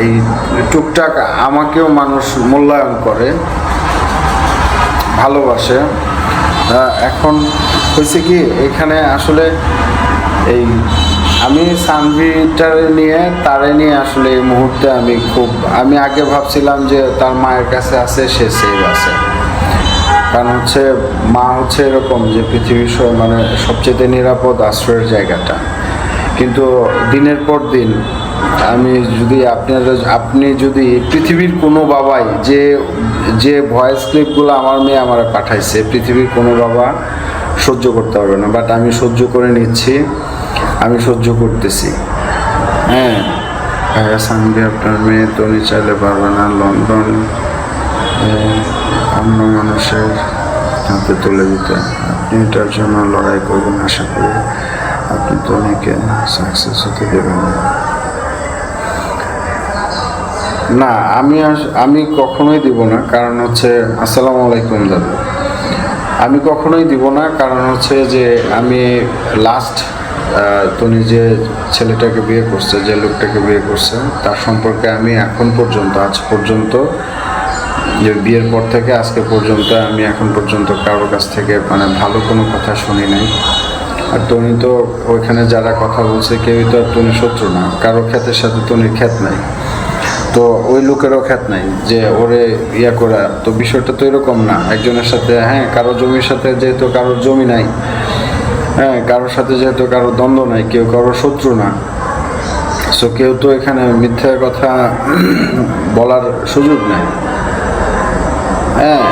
এই টুকটাক আমাকেও মানুষ মূল্যায়ন করে, ভালোবাসে। এখন হয়েছে কি, এখানে আসলে এই আমি সানভিটারে নিয়ে তারে নিয়ে আসলে এই মুহূর্তে আমি আগে ভাবছিলাম যে তার মায়ের কাছে আছে, সে সেভ আছে। কারণ হচ্ছে মা হচ্ছে এরকম যে পৃথিবীর মানে সবচেয়ে নিরাপদ আশ্রয়ের জায়গাটা। কিন্তু দিনের পর দিন আপনি যদি পৃথিবীর কোনো বাবাই যে ভয়েস ক্লিপগুলো আমার মেয়ে আমার পাঠাইছে, পৃথিবীর কোনো বাবা সহ্য করতে পারবে না, বাট আমি সহ্য করে নিচ্ছি, আমি সহ্য করতেছি। হ্যাঁ ভাইয়া সানভি, আপনার মেয়ে তনি চাইলে পারবে না লন্ডন অন্য মানুষের হাতে তুলে দিতে। আপনি এটার জন্য লড়াই করবেন, আশা করি আপনি তনিকে সাকসেস হতে দেবেন না। আমি কখনোই দিব না, কারণ হচ্ছে আসসালামু আলাইকুম দাদু, আমি কখনোই দিব না। কারণ হচ্ছে যে আমি লাস্ট তনি যে ছেলেটাকে বিয়ে করছে, যে লোকটাকে বিয়ে করছে, তার সম্পর্কে আমি এখন পর্যন্ত আজ পর্যন্ত যে বিয়ের পর থেকে আজকে পর্যন্ত আমি এখন পর্যন্ত কারোর কাছ থেকে মানে ভালো কোনো কথা শুনি নাই। আর তনি তো ওইখানে যারা কথা বলছে কেউই তো আর তনির শত্রু না, কারো খ্যাতের সাথে তনির খ্যাত নাই, তো ওই লোকেরও খ্যাত নাই যে ওরে ইয়া করা। তো বিষয়টা তো এরকম না একজনের সাথে, হ্যাঁ কারো জমির সাথে যেহেতু কারোর জমি নাই, হ্যাঁ কারোর সাথে যেহেতু কারোর দ্বন্দ্ব নাই, কেউ কারোর শত্রু না, সো কেউ তো এখানে মিথ্যা কথা বলার সুযোগ নেই। হ্যাঁ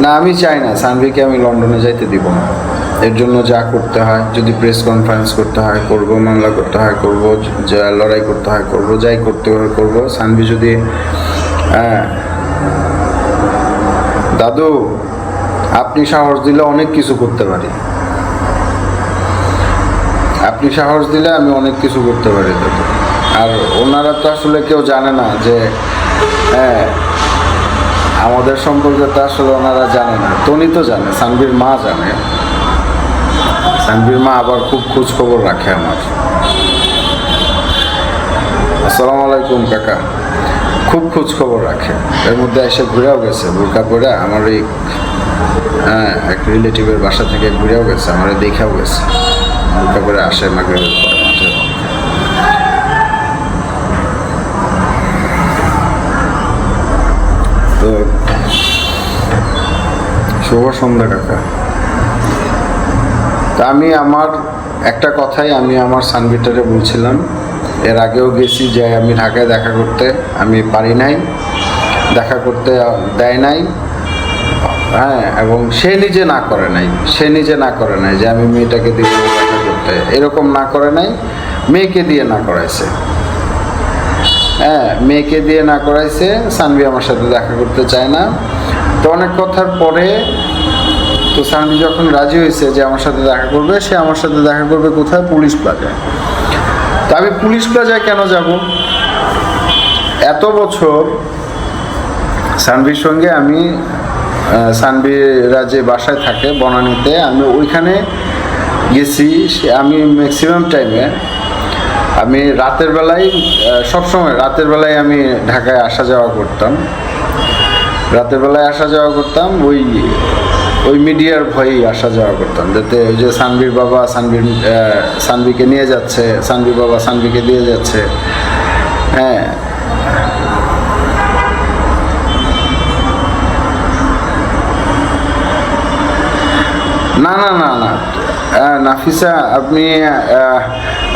না, আমি চাই না সানভিকে আমি লন্ডনে যাইতে দিব না। এর জন্য যা করতে হয়, যদি প্রেস কনফারেন্স করতে হয় করব, মামলা করতে হয় করব, যা লড়াই করতে হয় করব, যাই করতে হয় করব। সানভি যদি দাদু আপনি সাহস দিলে অনেক কিছু করতে পারি, আপনি সাহস দিলে আমি অনেক কিছু করতে পারি দাদু। আর ওনারা তো আসলে কেউ জানে না যে হ্যাঁ আমাদের সম্পর্কে তো আসলে ওনারা জানে না। তনি তো জানে, সানভির মা জানে, সানভির মা আবার খুব খোঁজ খবর রাখে আমার। আসসালামু আলাইকুম কাকা, খুব খোঁজ খবর রাখে। এর মধ্যে এসে ঘুরেও গেছে বোরকা পরে, আমার এই এক রিলেটিভের বাসা থেকে ঘুরেও গেছে, আমার দেখাও গেছে, বোরকা পরে আসে মাগরিবের পরে মাঠে। তো শুভ সন্ধ্যা কাকা। তা আমি আমার একটা কথাই আমি আমার সানভিটারে বলছিলাম, এর আগেও গেছি যে আমি ঢাকায় দেখা করতে, আমি পারি নাই, দেখা করতে দেয় নাই। হ্যাঁ, এবং সে নিজে না করে নাই যে আমি মেয়েটাকে দিয়ে দেখা করতে, এরকম না করে নাই, মেয়েকে দিয়ে না করাইছে। হ্যাঁ মেয়েকে দিয়ে না করাইছে, সানভি আমার সাথে দেখা করতে চায় না। তো অনেক কথার পরে তো সানভি যখন রাজি হয়েছে যে আমার সাথে দেখা করবে, সে আমার সাথে দেখা করবে কোথায়? পুলিশ প্লাজায়। তা আমি পুলিশ প্লাজায় কেন যাব? এত বছর সানভির সঙ্গে আমি, সানভিরা যে বাসায় থাকে বনানীতে, আমি ওইখানে গেছি। আমি ম্যাক্সিমাম টাইমে আমি রাতের বেলায়, সবসময় রাতের বেলায় আমি ঢাকায় আসা যাওয়া করতাম, ওই মিডিয়ার ভয়েই আসা যাওয়া করতাম, যাতে ওই যে সানভির বাবা সানভিকে নিয়ে যাচ্ছে, সানভির বাবা সানভিকে দিয়ে যাচ্ছে। হ্যাঁ না না না না নাফিসা,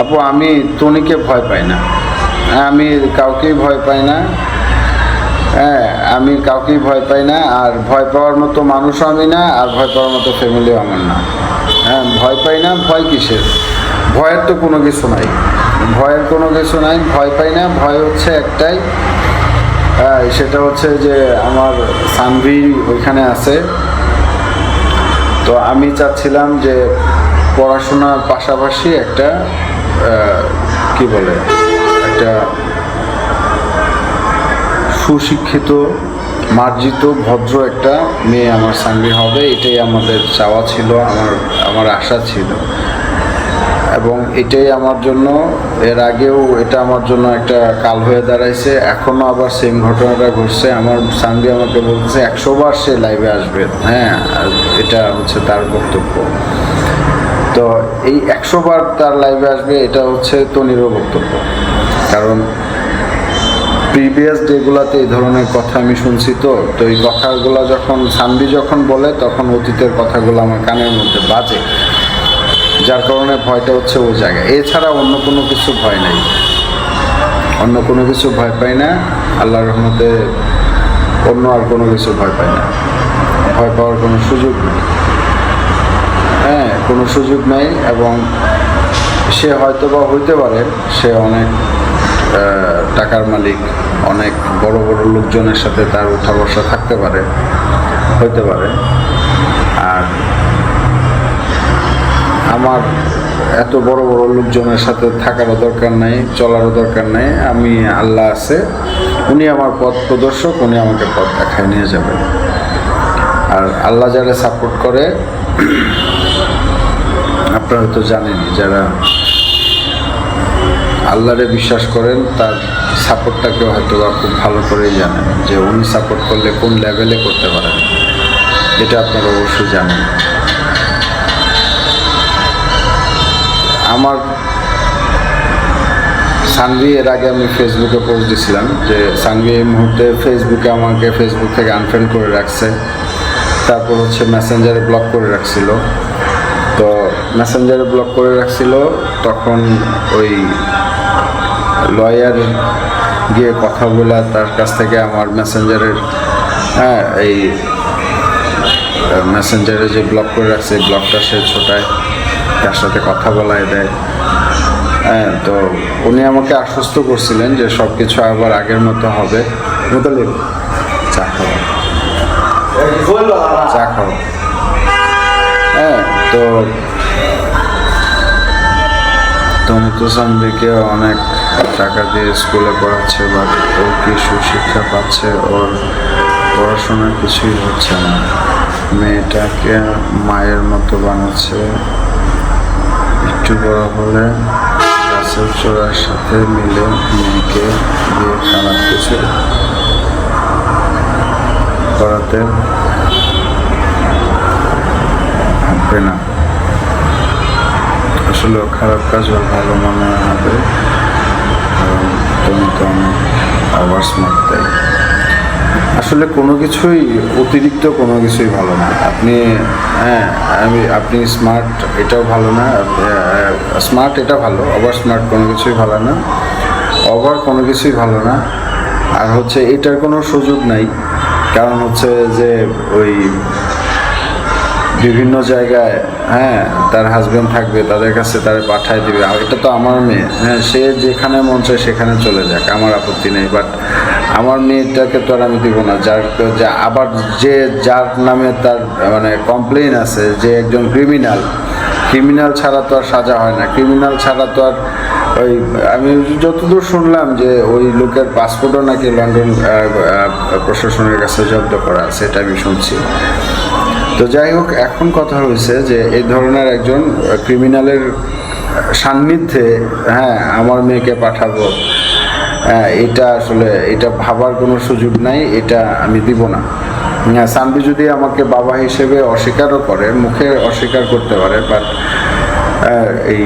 আপু আমি তনিকে ভয় পাই না, আমি কাউকেই ভয় পাই না। হ্যাঁ আমি কাউকেই ভয় পাই না, আর ভয় পাওয়ার মতো মানুষও আমি না, আর ভয় পাওয়ার মতো ফ্যামিলিও আমার না। হ্যাঁ ভয় পাই না, ভয় কিসের? ভয়ের তো কোনো কিছু নাই, ভয় পাই না। ভয় হচ্ছে একটাই, সেটা হচ্ছে যে আমার সানভি ওইখানে আছে। তো আমি চাচ্ছিলাম যে পড়াশোনার পাশাপাশি একটা একটা সুশিক্ষিত মার্জিত ভদ্র একটা মেয়ে আমার সানভি হবে, এটাই আমাদের চাওয়া ছিল, আমার আশা ছিল। এবং এটাই আমার জন্য, এর আগেও এটা আমার জন্য একটা কাল হয়ে দাঁড়াইছে, এখনও আবার সেম ঘটনাটা ঘটছে। আমার সানভি আমাকে বলতেছে 100 বার সে লাইভে আসবে, হ্যাঁ, এটা হচ্ছে তার বক্তব্য। তো এই 100 বার তার লাইভে আসবে, এটা হচ্ছে তনিরও বক্তব্য। কারণ প্রিভিয়াস ডেগুলোতে এই ধরনের কথা আমি শুনছি, তো এই কথাগুলো যখন সানভি যখন বলে, তখন অতীতের কথাগুলো আমার কানের মধ্যে বাজে, যার কারণে ভয়টা হচ্ছে ওই জায়গায়। এছাড়া অন্য কোনো কিছু ভয় নাই, অন্য কোনো কিছু ভয় পাই না, আল্লাহর রহমতে অন্য আর কোনো কিছু ভয় পাই না। ভয় পাওয়ার কোনো সুযোগ নেই, হ্যাঁ, কোনো সুযোগ নাই। এবং সে হয়তো বা হইতে পারে সে অনেক টাকার মালিক, অনেক বড় বড় লোকজনের সাথে তার উঠা বসা থাকতে পারে, হইতে পারে। আর আমার এত বড় বড় লোকজনের সাথে থাকারও দরকার নাই, চলারও দরকার নাই। আমি, আল্লাহ আছে, উনি আমার পথ প্রদর্শক, উনি আমাকে পথ দেখায় নিয়ে যাবেন। আর আল্লাহ যারা সাপোর্ট করে, আপনারা তো জানেনই, যারা আল্লাহরে বিশ্বাস করেন তার সাপোর্টটাকেও হয়তো বা খুব ভালো করেই জানেন যে উনি সাপোর্ট করলে কোন লেভেলে করতে পারেন, এটা আপনারা অবশ্যই জানেন। আমার সানভি, এর আগে আমি ফেসবুকে পোস্ট দিয়েছিলাম যে সানভি এই মুহূর্তে আমাকে ফেসবুক থেকে আনফ্রেন্ড করে রাখছে, তারপর হচ্ছে মেসেঞ্জারে ব্লক করে রাখছিল। তো মেসেঞ্জারে ব্লক করে রাখছিল, তখন ওই লয়ার গিয়ে কথা বলে তার কাছ থেকে আমার মেসেঞ্জারের, হ্যাঁ, এই মেসেঞ্জারে যে ব্লক করে রাখছে এই ব্লকটা সে ছোটায়, তার সাথে কথা বলায় দেয়। হ্যাঁ, তো উনি আমাকে আশ্বস্ত করছিলেন যে সব কিছু আবার আগের মতো হবে। চা খাওয়া, চা খাওয়া, হ্যাঁ। তো তুমি তো সানভিকে অনেক টাকা দিয়ে স্কুলে পড়াচ্ছে, বাট ও কি সুশিক্ষা পাচ্ছে? ওর পড়াশোনা কিছুই হচ্ছে না, মেয়েটাকে মায়ের মতো বানাচ্ছে। একটু বড় হলে রাসেল চোরার সাথে মিলে মেয়েকে দিয়ে খারাপ কিছু করাতে হবে না। আসলে খারাপ কাজ ওর ভালো মনে হবে, কারণ তুমি তো অনেক আবার স্মার্ট। তাই আসলে কোনো কিছুই অতিরিক্ত কোনো কিছুই ভালো না। আপনি, হ্যাঁ, আপনি স্মার্ট, এটাও ভালো না। স্মার্ট এটা ভালো, ওভার স্মার্ট কোনো কিছুই ভালো না, ওভার কোনো কিছুই ভালো না। আর হচ্ছে এটার কোনো সুযোগ নাই, কারণ হচ্ছে যে ওই বিভিন্ন জায়গায়, হ্যাঁ, তার হাজব্যান্ড থাকবে, তাদের কাছে তারা পাঠায় দিবে। আর এটা তো আমার মেয়ে, হ্যাঁ, সে যেখানে মন চায় সেখানে চলে যাক, আমার আপত্তি নেই। বাট আমার মেয়েটাকে তো আর আমি দিব না, আবার যার নামে তার মানে কমপ্লেইন আছে, যে একজন ক্রিমিনাল ছাড়া তো আর সাজা হয় না, ক্রিমিনাল ছাড়া তো আর ওই, আমি যতদূর শুনলাম যে ওই লোকের পাসপোর্টও নাকি লন্ডন প্রশাসনের কাছে জব্দ করা আছে, এটা আমি শুনছি। তো যাই হোক, এখন কথা হয়েছে যে এই ধরনের একজন ক্রিমিনালের সান্নিধ্যে, হ্যাঁ, আমার মেয়েকে পাঠাবো, হ্যাঁ, এটা ভাবার কোনো সুযোগ নাই, এটা আমি দিব না। সানভি যদি আমাকে বাবা হিসেবে অস্বীকারও করে, মুখে অস্বীকার করতে পারে, বাট এই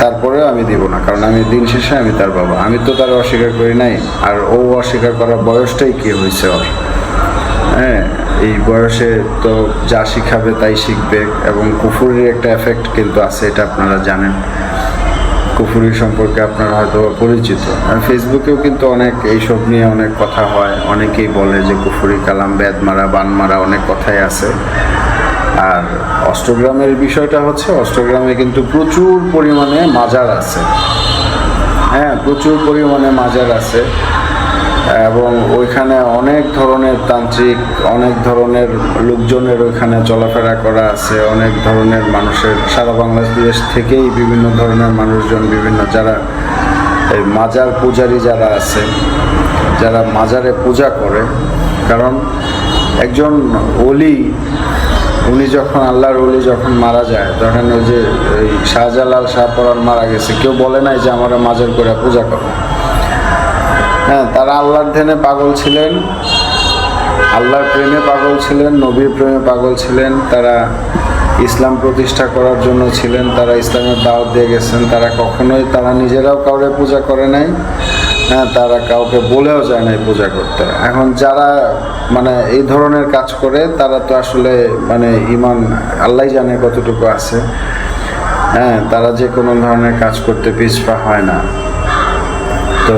তারপরেও আমি দিব না, কারণ আমি দিন শেষে আমি তার বাবা, আমি তো তার অস্বীকার করি নাই। আর ও অস্বীকার করার বয়সটাই কি হয়েছে ওর? হ্যাঁ, এই বয়সে তো যা শিখাবে তাই শিখবে, এবং কুফুরির একটা এফেক্ট কিন্তু আছে, এটা আপনারা জানেন। কুফুরি সম্পর্কে আপনারা হয়তো পরিচিত, ফেসবুকেও কিন্তু অনেক এইসব নিয়ে অনেক কথা হয়, অনেকেই বলে যে কুফুরি কালাম, বেদ মারা, বান মারা, অনেক কথাই আছে। আর অষ্টগ্রামের বিষয়টা হচ্ছে, অষ্টগ্রামে কিন্তু প্রচুর পরিমাণে মাজার আছে, হ্যাঁ, প্রচুর পরিমাণে মাজার আছে, এবং ওইখানে অনেক ধরনের তান্ত্রিক, অনেক ধরনের লোকজনের ওইখানে চলাফেরা করা আছে, অনেক ধরনের মানুষের, সারা বাংলাদেশ থেকেই বিভিন্ন ধরনের মানুষজন, বিভিন্ন যারা এই মাজার পূজারী যারা আছে, যারা মাজারে পূজা করে, কারণ একজন ওলি, উনি যখন আল্লাহর ওলি যখন মারা যায়, তখন ওই যে ওই শাহজালাল শাহপরান মারা গেছে, কেউ বলে নাই যে আমরা মাজার করে পূজা করো। হ্যাঁ, তারা আল্লাহর ধ্যানে পাগল ছিলেন, আল্লাহর প্রেমে পাগল ছিলেন, নবীর প্রেমে পাগল ছিলেন, তারা ইসলাম প্রতিষ্ঠা করার জন্য ছিলেন, তারা ইসলামের দাওয়াত দিয়ে গেছেন। তারা কখনোই তারা নিজেরাও কাউরে পূজা করে নাই, হ্যাঁ, তারা কাউকে বলেও যায় নাই পূজা করতে। এখন যারা মানে এই ধরনের কাজ করে তারা তো আসলে মানে ইমান আল্লাহ জানে কতটুকু আছে। হ্যাঁ, তারা যে কোনো ধরনের কাজ করতে পিছপা হয় না। তো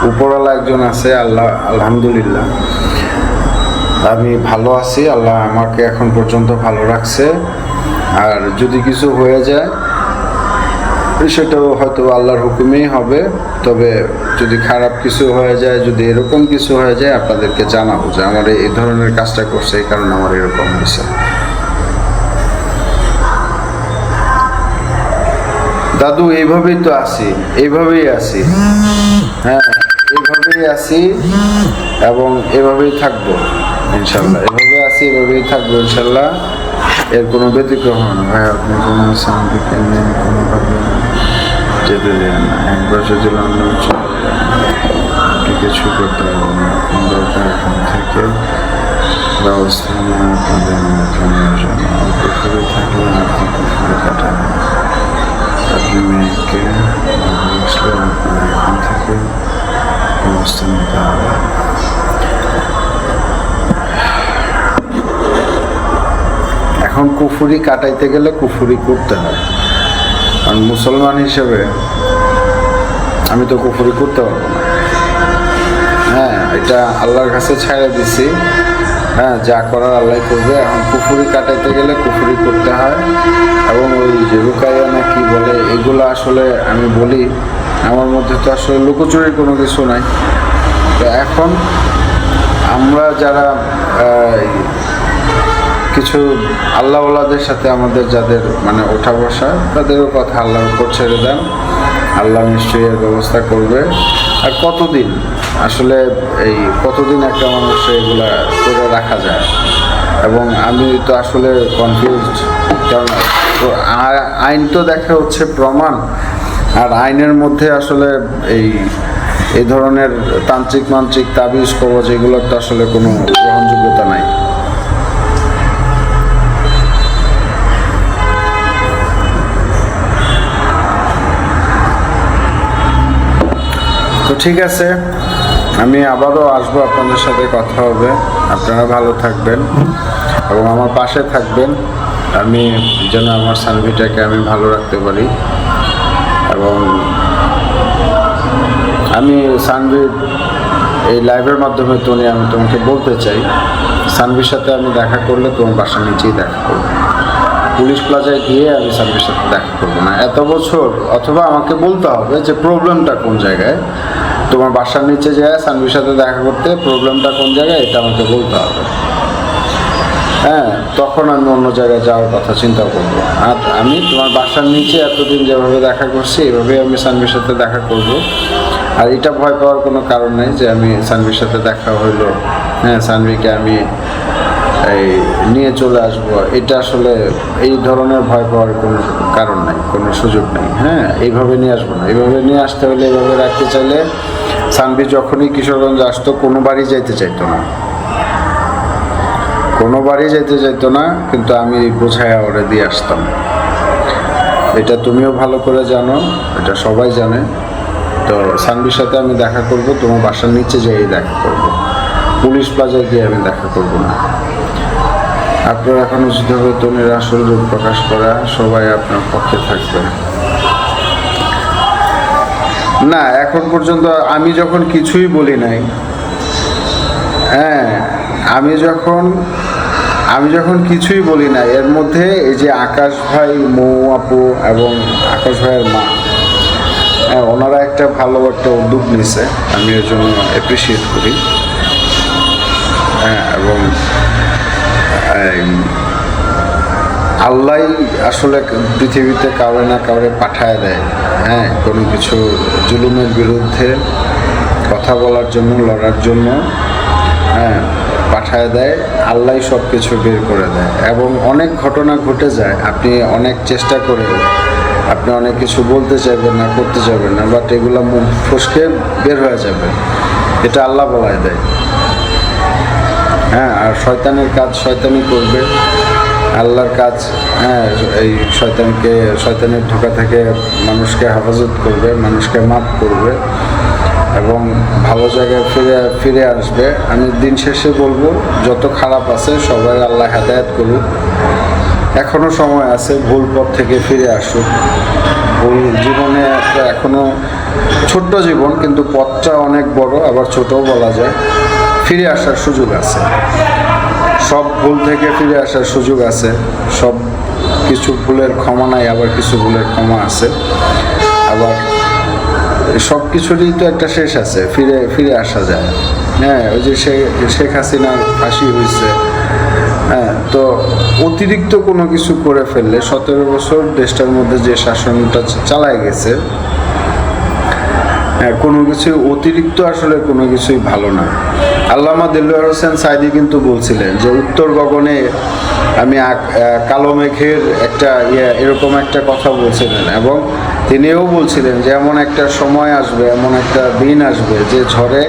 উপরওয়ালা একজন আছে, আল্লাহ, আলহামদুলিল্লাহ আমি ভালো আছি, আল্লাহ আমাকে এখন পর্যন্ত ভালো রাখছে। আর যদি কিছু হয়ে যায় সেটাও হয়তো আল্লাহর হুকুমেই হবে। তবে যদি খারাপ কিছু হয়ে যায়, যদি এরকম কিছু হয়ে যায়, আপনাদেরকে জানাবো যে আমার এই ধরনের কাজটা করছে, এই কারণে আমার এরকম হয়েছে। দাদু এইভাবেই তো আছি, এইভাবেই আছি, হ্যাঁ এইভাবেই আছি এবং এভাবেই থাকবো ইনশাল্লাহ। এভাবে আছি, এভাবেই থাকবো ইনশাল্লাহ, এর কোনো ব্যতিক্রম হবে না। ভাই আপনি কোনো সামদিকে নিয়ে কোনোভাবে যেতে দেন না, একবার যদি লন্ডন চলে যান আপনি কিছু করতে পারবেন না। এখন দরকার এখান থেকে ব্যবস্থা নেওয়া আপনাদের মেয়ের জন্য। অল্প করে থাকলে আপনি পুকুরে কাটাবেন, আপনি মেয়েকে আসলে আপনার এখান থেকে ব্যবস্থা নিতে হবে। এখন কুফুরি কাটাইতে গেলে কুফুরি করতে হয়, কারণ মুসলমান হিসেবে আমি তো কুফুরি করতে পারবো না। হ্যাঁ, এটা আল্লাহর কাছে ছেড়ে দিছি, হ্যাঁ যা করার আল্লাহ করবে। এখন কুফুরি কাটাইতে গেলে কুফুরি করতে হয়। এবং ওই যে রুকাইয়া না কি বলে, এগুলো আসলে আমি বলি আমার মধ্যে তো আসলে লুকোচুরির কোনো কিছু নাই। তো এখন আমরা যারা কিছু আল্লাহওয়ালাদের সাথে আমাদের যাদের মানে ওঠা বসা, তাদেরও কথা আল্লাহর উপর ছেড়ে দেন, আল্লাহ নিশ্চয়ই এর ব্যবস্থা করবে। আর কতদিন আসলে এই কতদিন একটা মানুষের এগুলা করে রাখা যায়। এবং আমি তো আসলে কনফিউজড, কারণ আইন তো দেখা হচ্ছে প্রমাণ, আর আইনের মধ্যে আসলে এই ধরনের তান্ত্রিক মান্ত্রিক তাবিজ কবজ এগুলোর তো আসলে কোনো গ্রহণযোগ্যতা নাই। তো ঠিক আছে, আমি আবারও আসবো, আপনাদের সাথে কথা হবে। আপনারা ভালো থাকবেন এবং আমার পাশে থাকবেন, আমি যেন আমার সানভিটাকে আমি ভালো রাখতে পারি। এবং আমি সানভির এই লাইভের মাধ্যমে আমি তোমাকে বলতে চাই, সানভির সাথে আমি দেখা করলে তোমার বাসার নিচেই দেখা করবো। পুলিশ প্লাজায় গিয়ে আমি সানভির সাথে দেখা করবো না এত বছর। অথবা আমাকে বলতে হবে যে প্রবলেমটা কোন জায়গায়, তোমার বাসার নিচে যায় সানভির সাথে দেখা করতে, প্রবলেমটা কোন জায়গায় এটা আমাকে বলতে হবে। হ্যাঁ, তখন আমি অন্য জায়গায় যাওয়ার কথা চিন্তা করবো। আর আমি তোমার বাসার নিচে এতদিন যেভাবে দেখা করছি এভাবেই আমি সানভির সাথে দেখা করব। আর এটা ভয় পাওয়ার কোনো কারণ নেই যে আমি সানভির সাথে দেখা হইলো, হ্যাঁ সানভিকে আমি এই নিয়ে চলে আসবো, এটা আসলে এই ধরনের ভয় পাওয়ার কোনো কারণ নাই, কোনো সুযোগ নেই। হ্যাঁ, এইভাবে নিয়ে আসবো না। এইভাবে নিয়ে আসতে হলে, এইভাবে রাখতে চাইলে, সানভি যখনই কিশোরগঞ্জ আসতো কোনো বাড়ি যাইতে চাইতো না, কোনো বাড়ি যেতে চাইতো না, কিন্তু আমি বোঝায় ওরে দিয়ে আসতাম। এটা তুমিও ভালো করে জানো, এটা সবাই জানে। তো সানভির সাথে আমি দেখা করব, তোমার বাসার নিচে যেয়ে দেখা করব, পুলিশ প্লাজায় গিয়ে আমি দেখা করব না। আপনার এখন উচিত হবে তনির আসল রূপ প্রকাশ করা, সবাই আপনার পক্ষে থাকবে। না, এখন পর্যন্ত আমি যখন কিছুই বলি নাই, হ্যাঁ আমি যখন কিছুই বলি না, এর মধ্যে এই যে আকাশ ভাই, মৌ আপু এবং আকাশ ভাইয়ের মা, হ্যাঁ ওনারা একটা ভালো একটা উদ্যোগ নিছে, আমি এর জন্য অ্যাপ্রিসিয়েট করি। হ্যাঁ, এবং আল্লাহ আসলে পৃথিবীতে কাউরে না কাউরে পাঠায় দেয়, হ্যাঁ কোনো কিছু জুলুমের বিরুদ্ধে কথা বলার জন্য, লড়ার জন্য। হ্যাঁ, পাঠায় দেয়, আল্লাহ সব কিছু বের করে দেয়। এবং অনেক ঘটনা ঘটে যায়, আপনি অনেক চেষ্টা করে আপনি অনেক কিছু বলতে চাইবেন না, করতে চাইবেন না, বাট এগুলো মুখ ফসকে বের হয়ে যাবে, এটা আল্লাহ বলায় দেয়। হ্যাঁ, আর শয়তানের কাজ শয়তানি করবে, আল্লাহর কাজ হ্যাঁ এই শয়তানের ধোঁকা থেকে মানুষকে হেফাজত করবে, মানুষকে মাফ করবে এবং ভালো জায়গায় ফিরে আসবে। আমি দিন শেষে বলবো, যত খারাপ আছে সবাই আল্লাহ হেদায়েত করুক, এখনো সময় আছে, ভুল পথ থেকে ফিরে আসুক। ভুল জীবনে একটা এখনো ছোট্ট জীবন, কিন্তু পথটা অনেক বড়, আবার ছোটও বলা যায়। ফিরে আসার সুযোগ আছে, সব ভুল থেকে ফিরে আসার সুযোগ আছে। সব কিছু ভুলের ক্ষমা নাই, আবার কিছু ভুলের ক্ষমা আছে। আবার সব কিছুরই তো একটা শেষ আছে, ফিরে আসা যায়। হ্যাঁ, ওই যে শেখ হাসিনার ফাঁসি হয়েছে, হ্যাঁ, তো অতিরিক্ত কোনো কিছু করে ফেললে 17 বছর দেশটার মধ্যে যে শাসনটা চালায় গেছে, হ্যাঁ, কোনো কিছু অতিরিক্ত আসলে কোনো কিছুই ভালো না। আল্লামা দেলোয়ার হোসেন সাইদি কিন্তু বলছিলেন যে উত্তর গগনে আমি কালো মেঘের একটা এরকম একটা কথা বলছিলেন, এবং তিনিও বলছিলেন যে এমন একটা সময় আসবে, এমন একটা দিন আসবে যে ঝড়ে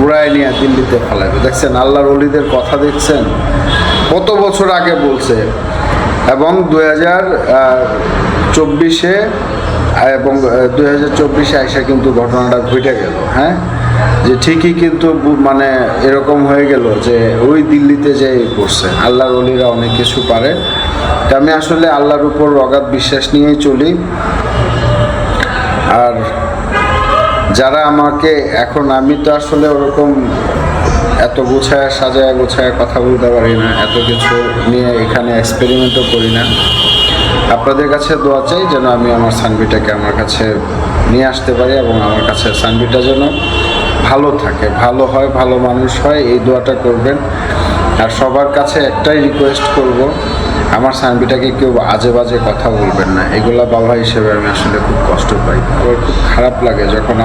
উড়ায় নিয়ে দিল্লিতে ফেলাবে। দেখছেন আল্লাহর ওলিদের কথা, দেখছেন কত বছর আগে বলছে, এবং 2024-এ এবং 2024-এ আইসা কিন্তু ঘটনাটা ঘটে গেল। হ্যাঁ, যে ঠিকই কিন্তু মানে এরকম হয়ে গেল যে ওই দিল্লিতে যে করছে। আল্লাহর ওলিরা অনেক কিছু পারে। তা আমি আসলে আল্লাহর উপর অগাধ বিশ্বাস নিয়েই চলি। আর যারা আমাকে এখন, আমি তো আসলে ওরকম এত সাজায় গোছায় কথা বলতে পারি না, এত কিছু নিয়ে এখানে এক্সপেরিমেন্টও করি না। আপনাদের কাছে দোয়া চাই যেন আমি আমার সানবিটাকে আমার কাছে নিয়ে আসতে পারি, এবং আমার কাছে সানবিটা যেন ভালো থাকে, ভালো হয়, ভালো মানুষ হয়, এই দোয়াটা করবেন। আর সবার কাছে একটাই রিকোয়েস্ট করব, আমার সানবিটাকে কেউ আজে বাজে কথা বলবেন না। এগুলা বাবা হিসেবে আমি আসলে খুব কষ্ট পাই, আমার খুব খারাপ লাগে যখন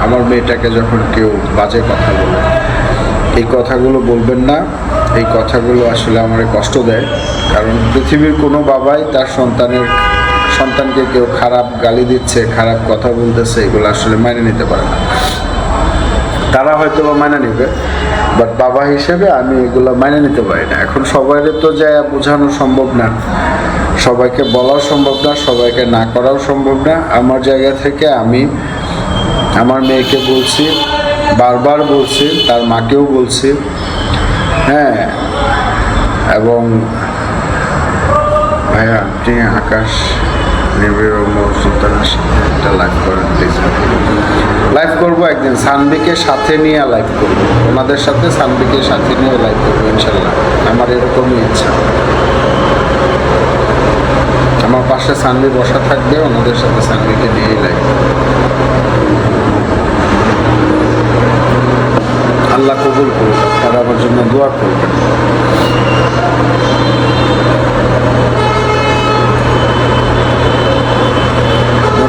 আমার মেয়েটাকে যখন কেউ বাজে কথা বলে। এই কথাগুলো বলবেন না, এই কথাগুলো আসলে আমার কষ্ট দেয়। কারণ পৃথিবীর কোনো বাবাই তার সন্তানকে কেউ খারাপ গালি দিচ্ছে, খারাপ কথা বলতেছে, এগুলো আসলে মেনে নিতে পারে না। তারা হয়তো বা মেনে নেবে, বাট বাবা হিসেবে আমি এগুলো মেনে নিতে পারি না। এখন সবাইকে তো যা বোঝানো সম্ভব না, সবাইকে বলাও সম্ভব না, সবাইকে না করাও সম্ভব না। আমার জায়গা থেকে আমি আমার মেয়েকে বলছি, বারবার বলছি, তার মাকেও বলছি, হ্যাঁ। এবং ভাইয়া আপনি আকাশ নিবিড় সুলতানের সাথে একটা লাইভ করেন প্লিজ। লাইভ করবো একদিন, সানবিকে সাথে নিয়ে লাইভ করবো, ওনাদের সাথে সানবিকে সাথে নিয়ে লাইভ করবো ইনশাল্লাহ। আমার এরকমই ইচ্ছা, আমার পাশে সানবি বসা থাকবে, ওনাদের সাথে সানবিকে নিয়েই লাইভ। আল্লাহ কবুল করুন, তারা আমার জন্য দোয়া করবেন।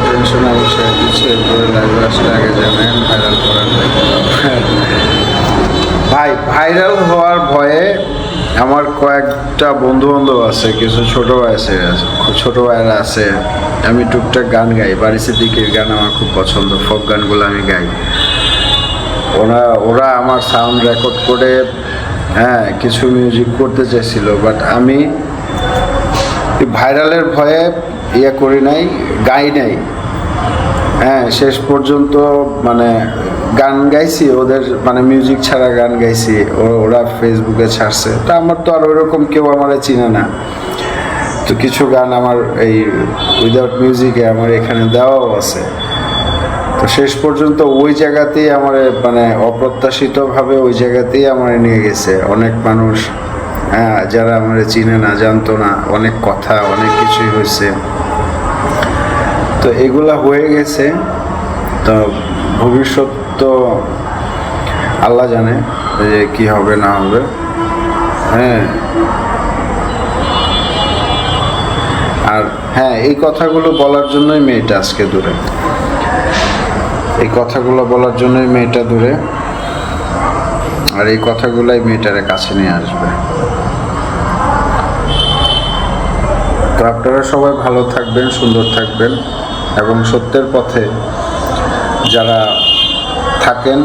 টেনশন আমি শেয়ার দিচ্ছি, এরপরে লাইভে আসলে আগে জানেন, ভাইরাল করার ভাইরাল হওয়ার ভয়ে আমার কয়েকটা বন্ধু বান্ধব আছে, কিছু ছোট ভাইয়েরা আছে। আমি টুকটাক গান গাই, বাড়ি সিদ্দিকীর গান আমার খুব পছন্দ, ফোক গানগুলো আমি গাই। ওরা আমার সাউন্ড রেকর্ড করে হ্যাঁ কিছু মিউজিক করতে চাইছিল, বাট আমি ভাইরালের ভয়ে করি নাই, গাই নাই। হ্যাঁ, শেষ পর্যন্ত মানে গান গাইছি ওদের, মানে মিউজিক ছাড়া গান গাইছি, ওরা ফেসবুকে ছাড়ছে। তা আমার তো আর ওইরকম কেউ আমার চিনে না, তো কিছু গান আমার এই উইদাউট মিউজিকে আমার এখানে দেওয়াও আছে। তো শেষ পর্যন্ত ওই জায়গাতেই আমার মানে অপ্রত্যাশিতভাবে ওই জায়গাতেই আমার নিয়ে গেছে অনেক মানুষ, হ্যাঁ, যারা আমার চিনে না, জানতো না, অনেক কথা, অনেক কিছুই হয়েছে। তো এগুলা হয়ে গেছে, তো ভবিষ্যৎ তো আল্লাহ জানে যে কি হবে না হবে। হ্যাঁ, আর হ্যাঁ, এই কথাগুলো বলার জন্যই মেয়েটা আজকে দূরে, এই কথাগুলো বলার জন্যই মেয়েটা দূরে। আর এই কথাগুলাই মেয়েটারে কাছে নিয়ে আসবে। তো আপনারা সবাই ভালো থাকবেন, সুন্দর থাকবেন এবং সত্যের পথে যারা থাকেন,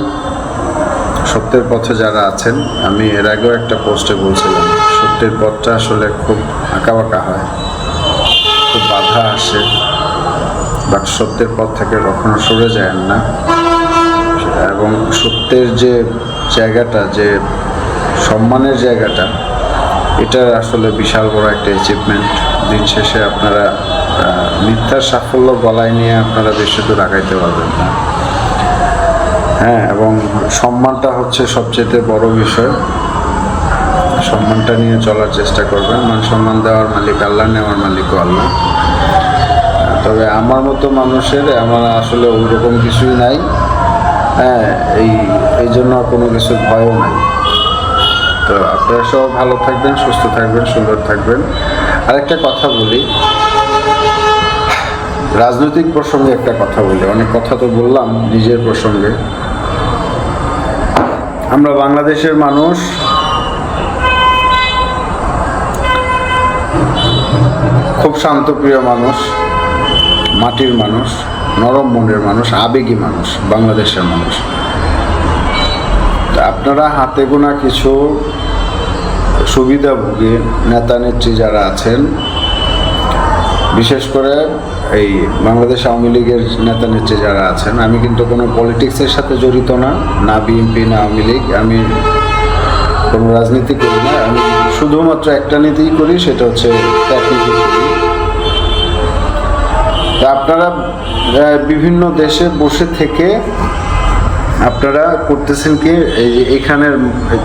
সত্যের পথে যারা আছেন, আমি এর আগেও একটা পোস্টে বলছিলাম সত্যের পথটা আসলে খুব আঁকাবাঁকা হয়, খুব বাধা আসে, বাট সত্যের পথ থেকে কখনো সরে যায় না। এবং সত্যের যে জায়গাটা, যে সম্মানের জায়গাটা, এটা আসলে বিশাল বড় একটা অ্যাচিভমেন্ট। দিন শেষে আপনারা মিথ্যার সাফল্য গলায় নিয়ে আপনারা বেশি দূর আগাইতে পারবেন না। হ্যাঁ, এবং সম্মানটা হচ্ছে সবচেয়ে বড় বিষয়। সম্মানটা নিয়ে চলার চেষ্টা করবেন। মান সম্মান দেওয়ার মালিক আল্লাহ, নেওয়ার মালিকও আল্লাহ। তবে আমার মতো মানুষের আমার আসলে ওই রকম কিছুই নাই। হ্যাঁ, এই জন্য কোনো কিছু ভয়ও নাই। তো আপনারা সব ভালো থাকবেন, সুস্থ থাকবেন, সুন্দর থাকবেন। আরেকটা কথা বলি, রাজনৈতিক প্রসঙ্গে একটা কথা বলি। অনেক কথা তো বললাম নিজের প্রসঙ্গে। আমরা বাংলাদেশের মানুষ খুব শান্তপ্রিয় মানুষ, মাটির মানুষ, নরম মনের মানুষ, আবেগী মানুষ, বাংলাদেশের মানুষ। আপনারা হাতে গোনা কিছু সুবিধাভোগী নেতা নেত্রী যারা আছেন, বিশেষ করে এই বাংলাদেশ আওয়ামী লীগের নেতা নেত্রী যারা আছেন, আমি কিন্তু কোনো পলিটিক্সের সাথে জড়িত না, না বিএনপি না আওয়ামী লীগ, আমি কোনো রাজনীতি করি না। আমি শুধুমাত্র একটা নীতিই করি, সেটা হচ্ছে ত্যাগ নীতি করি। তা আপনারা বিভিন্ন দেশে বসে থেকে আপনারা করতেছেন কি, এই যে এখানের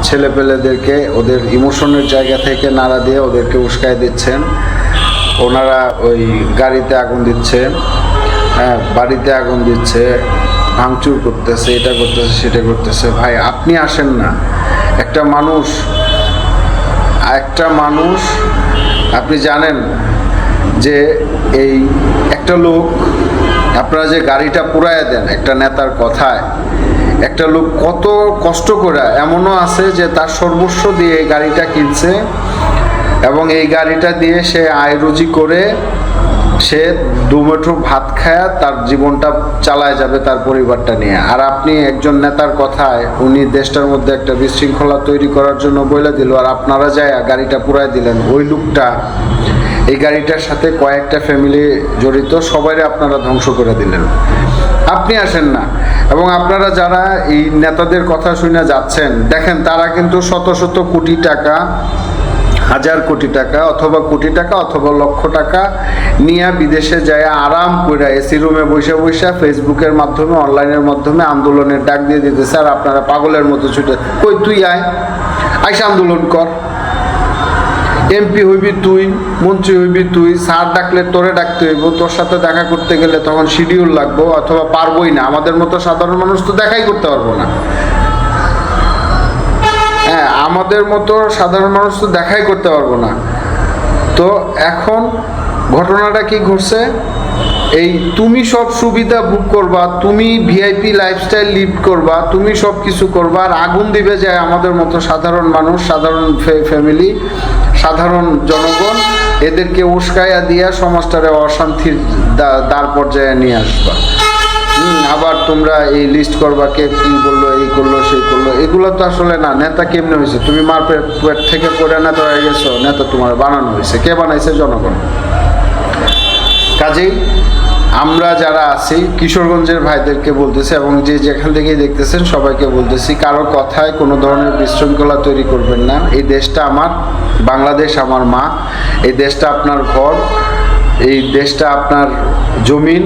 ছেলেপেলেদেরকে ওদের ইমোশনের জায়গা থেকে নাড়া দিয়ে ওদেরকে উস্কায় দিচ্ছেন। ওনারা ওই গাড়িতে আগুন দিচ্ছে, হ্যাঁ, বাড়িতে আগুন দিচ্ছে, ভাঙচুর করতেছে, এটা করতেছে, সেটা করতেছে। ভাই, আপনি আসেন না। একটা মানুষ আপনি জানেন যে এই একটা লোক, আপনারা যে গাড়িটা পুরাইয়া দেন একটা নেতার কথায়, একটা লোক কত কষ্ট করে, এমনও আছে যে তার সর্বস্ব দিয়ে এই গাড়িটা কিনছে এবং এই গাড়িটা দিয়ে সে আয় রুজি করে সে দুমুঠো ভাত খায় তার জীবনটা চালায় যাবে তার পরিবারটা নিয়ে। আর আপনি একজন নেতার কথায় উনি দেশটার মধ্যে একটা বিশৃঙ্খলা তৈরি করার জন্য বলে দিল, আর আপনারা যায় গাড়িটা পুরাই দিলেন। ওই লোকটা, এই গাড়িটার সাথে কয়েকটা ফ্যামিলি জড়িত, সবাই আপনারা ধ্বংস করে দিলেন। আপনি আসেন না। এবং আপনারা যারা এই নেতাদের কথা শুনে যাচ্ছেন, দেখেন তারা কিন্তু শত শত কোটি টাকা, হাজার কোটি টাকা অথবা কোটি টাকা অথবা লক্ষ টাকা নিয়ে বিদেশে যায় আরাম করে এসি রুমে বসে বসে ফেসবুকের মাধ্যমে, অনলাইনের মাধ্যমে আন্দোলনের ডাক দিয়ে দিতেছে। আর আপনারা পাগলের মতো ছুটে, কই তুই আইসা আন্দোলন কর, এমপি হইবি তুই, মন্ত্রী হইবি তুই, স্যার ডাকলে তোরে ডাকতে হইব, তোর সাথে দেখা করতে গেলে তখন শিডিউল লাগবো অথবা পারবোই না। আমাদের মতো সাধারণ মানুষ তো দেখাই করতে পারবো না। হ্যাঁ, আমাদের মতো সাধারণ মানুষ তো দেখাই করতে পারবো না। তো এখন ঘটনাটা কি ঘটছে, এই তুমি সব সুবিধা ভোগ করবা, তুমি ভিআইপি লাইফস্টাইল লিড করবা, তুমি সব কিছু করবা, আর আগুন দিবে যায় আমাদের মতো সাধারণ মানুষ, সাধারণ ফ্যামিলি, সাধারণ জনগণ, এদেরকে উস্কাইয়া দিয়া সমাজটারে অশান্তির দ্বার পর্যায়ে নিয়ে আসবা। আবার তোমরা এই লিস্ট করবা, কে কি বললো, এই করলো, সেই করলো। এগুলো তো আসলে না। নেতা কেমনে হয়েছে? তুমি মার পেট থেকে পড়ে নেতা হয়ে গেছো, নেতা তোমার বানানো হয়েছে। কে বানাইছে? জনগণ। কাজেই আমরা যারা আছি, কিশোরগঞ্জের ভাইদেরকে বলতেছি এবং যে যেখান থেকেই দেখতেছেন সবাইকে বলতেছি, কারো কথায় কোনো ধরনের বিশৃঙ্খলা তৈরি করবেন না। এই দেশটা আমার, বাংলাদেশ আমার মা, এই দেশটা আপনার ঘর, এই দেশটা আপনার জমিন।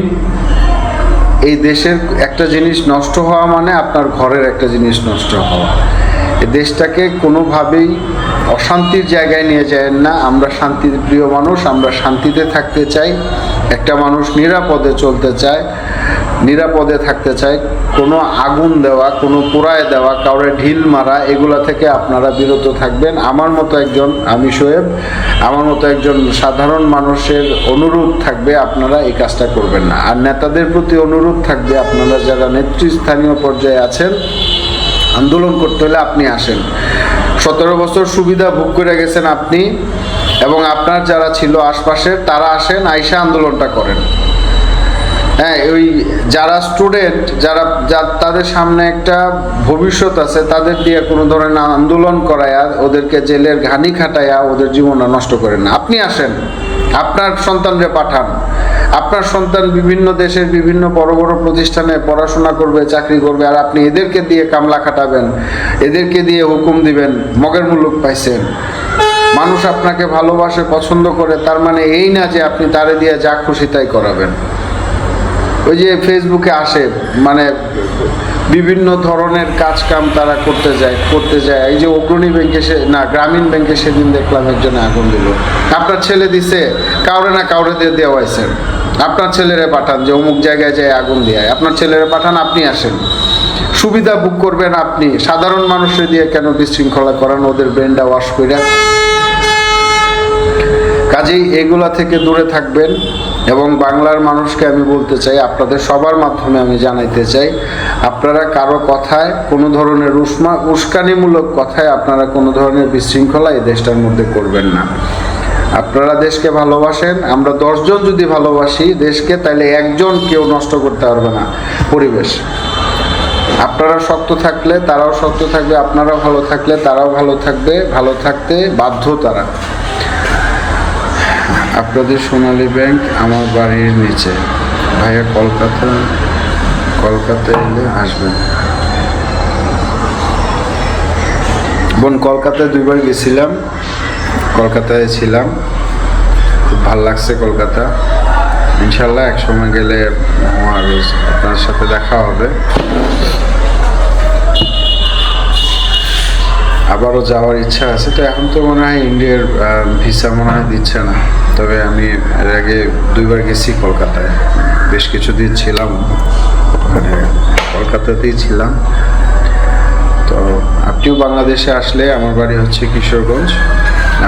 এই দেশের একটা জিনিস নষ্ট হওয়া মানে আপনার ঘরের একটা জিনিস নষ্ট হওয়া। এই দেশটাকে কোনোভাবেই অশান্তির জায়গায় নিয়ে যায় না। আমরা শান্তিপ্রিয় মানুষ, আমরা শান্তিতে থাকতে চাই। একটা মানুষ নিরাপদে চলতে চায়, নিরাপদে থাকতে চায়। কোনো আগুন দেওয়া, কোনো পোড়ায় দেওয়া, কাউরে ঢিল মারা, এগুলা থেকে আপনারা বিরত থাকবেন। আমার মতো একজন, আমি শোয়েব, আমার মতো একজন সাধারণ মানুষের অনুরোধ থাকবে, আপনারা এই কাজটা করবেন না। আর নেতাদের প্রতি অনুরোধ থাকবে, আপনারা যারা নেতৃস্থানীয় পর্যায়ে আছেন, আন্দোলন করতে হলে আপনি আসেন। 17 বছর সুবিধা ভোগ করে গেছেন আপনি এবং আপনার যারা ছিল আশপাশের, তারা আসেন, আইসা আন্দোলনটা করেন। হ্যাঁ, ওই যারা স্টুডেন্ট, যারা তাদের সামনে একটা ভবিষ্যৎ আছে, তাদের দিয়ে কোনো ধরনের আন্দোলন করায়া ওদেরকে জেলের ঘানি খাটায়া ওদের জীবনটা নষ্ট করেন না। আপনি আসেন, আপনার সন্তানরে পাঠান। আপনার সন্তান বিভিন্ন দেশের বিভিন্ন বড় বড় প্রতিষ্ঠানে পড়াশোনা করবে, চাকরি করবে, আর আপনি এদেরকে দিয়ে কামলা খাটাবেন, এদেরকে দিয়ে হুকুম দিবেন মগের মুলুক পাইছেন। মানুষ আপনাকে ভালোবাসে, পছন্দ করে, তার মানে এই না যে আপনি তারে দিয়ে যা খুশি তাই করাবেন। ওই যে ফেসবুকে আসে, মানে বিভিন্ন ধরনের কাজ কাম তারা করতে যায়। এই যে অগ্রণী ব্যাংকে গ্রামীণ ব্যাংকে সেদিন দেখলাম একজনে আগুন দিল। আপনার ছেলে দিছে, কাউরে না কাউরে দিয়ে দেওয়া হয়েছে। আপনার ছেলেরে পাঠান যে অমুক জায়গায় যায় আগুন দিয়ে, আপনার ছেলেরে পাঠান, আপনি আসেন, সুবিধা বুক করবেন আপনি। সাধারণ মানুষের দিয়ে কেন বিশৃঙ্খলা করান, ওদের ব্রেনটা ওয়াশ করে। কাজেই এগুলা থেকে দূরে থাকবেন। এবং বাংলার মানুষকে আমি বলতে চাই, আপনাদের সবার মাধ্যমে আমি জানাইতে চাই, আপনারা কারো কথায় কোনো ধরনের উস্কানিমূলক কথায় আপনারা কোনো ধরনের বিশৃঙ্খলা এই দেশটার মধ্যে করবেন না। আপনারা দেশকে ভালোবাসেন, আমরা 10 জন যদি ভালোবাসি দেশকে, তাহলে একজন কেউ নষ্ট করতে পারবে না পরিবেশ। আপনারা শক্ত থাকলে তারাও শক্ত থাকবে, আপনারা ভালো থাকলে তারাও ভালো থাকবে, ভালো থাকতে বাধ্য তারা। আপনাদের সোনালী ব্যাংক আমার বাড়ির নিচে। ভাইয়া কলকাতায় এলে আসবেন। বোন, কলকাতায় 2 বার গেছিলাম, কলকাতায় ছিলাম, খুব ভাল লাগছে কলকাতা। ইনশাল্লাহ এক সময় গেলে মহারাজ আপনার সাথে দেখা হবে। আবারও যাওয়ার ইচ্ছা আছে। তো এখন তো মনে হয় ইন্ডিয়ার ভিসা মনে হয় দিচ্ছে না, তবে আমি এর আগে 2 বার গেছি কলকাতায়, বেশ কিছুদিন ছিলাম ওখানে, কলকাতাতেই ছিলাম। তো আপনিও বাংলাদেশে আসলে, আমার বাড়ি হচ্ছে কিশোরগঞ্জ,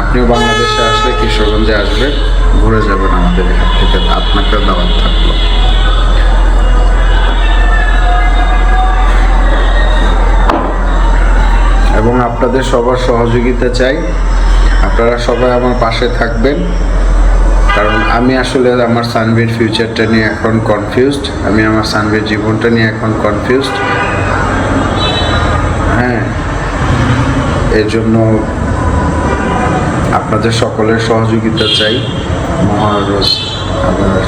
আপনিও বাংলাদেশে আসলে কিশোরগঞ্জে আসবেন, ঘুরে যাবেন আমাদের এখান থেকে, আপনাকে দাওয়াত থাকলো। এবং আপনাদের সবার সহযোগিতা চাই, আপনারা সবাই আমার পাশে থাকবেন। কারণ আমি আসলে আমার সানভির ফিউচারটা নিয়ে এখন কনফিউজড, আমি আমার সানভির জীবনটা নিয়ে এখন কনফিউজড। হ্যাঁ, এর জন্য আপনাদের সকলের সহযোগিতা চাই। মহারোজ আবার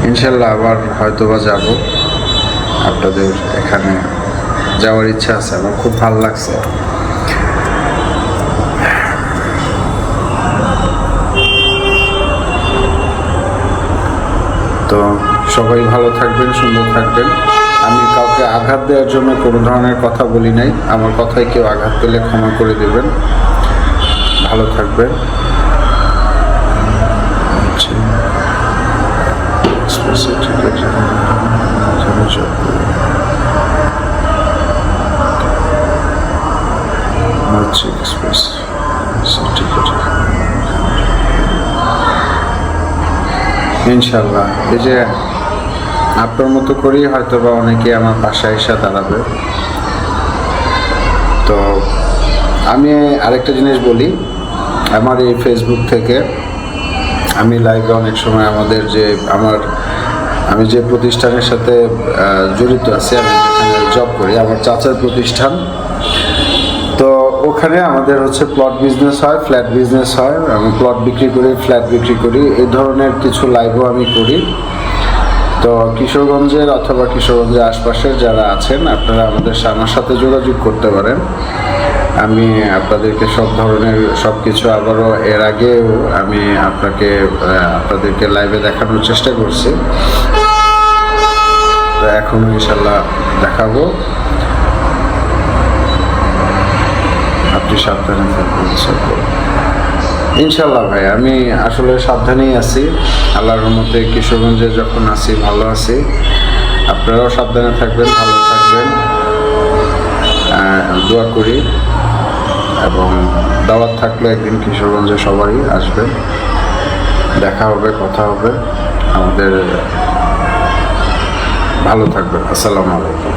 ইনশাল্লাহ আবার হয়তোবা যাব, আপনাদের এখানে যাওয়ার ইচ্ছা আছে, আমার খুব ভালো লাগছে। তো সবাই ভালো থাকবেন, সুন্দর থাকবেন। আমি কাউকে আঘাত দেওয়ার জন্য কোনো ধরনের কথা বলি নাই, আমার কথায় কেউ আঘাত পেলে ক্ষমা করে দেবেন। ভালো থাকবেন। ইনশাল্লাহ এই যে আপনার মতো করেই হয়তো বা অনেকে আমার পাশে এসে দাঁড়াবে। তো আমি আরেকটা জিনিস বলি, আমার এই ফেসবুক থেকে আমি লাইভে অনেক সময় আমাদের যে আমি যে প্রতিষ্ঠানের সাথে জড়িত আছি, আমি যেখানে জব করি, আমার চাচার প্রতিষ্ঠান, তো ওখানে আমাদের হচ্ছে প্লট বিজনেস হয়, ফ্ল্যাট বিজনেস হয়, আমি প্লট বিক্রি করি, ফ্ল্যাট বিক্রি করি, এই ধরনের কিছু লাইভও আমি করি। তো কিশোরগঞ্জের অথবা কিশোরগঞ্জের আশপাশের যারা আছেন, আপনারা আমার সাথে যোগাযোগ করতে পারেন। আমি আপনাদেরকে সব ধরনের সব কিছু আবারও এর আগেও আমি আপনাদেরকে লাইভে দেখানোর চেষ্টা করছি, তো এখনও ইনশাল্লাহ দেখাবো। আপনি সাবধানে থাকবেন ইনশাল্লাহ। ভাই আমি আসলে সাবধানেই আছি, আল্লাহর রহমতে কিশোরগঞ্জে যখন আছি ভালো আছি। আপনারাও সাবধানে থাকবেন, ভালো থাকবেন, দোয়া করি। এবং দাওয়াত থাকলে একদিন কিশোরগঞ্জে সবারই আসবেন, দেখা হবে, কথা হবে আমাদের। ভালো থাকবেন। আসসালামু আলাইকুম।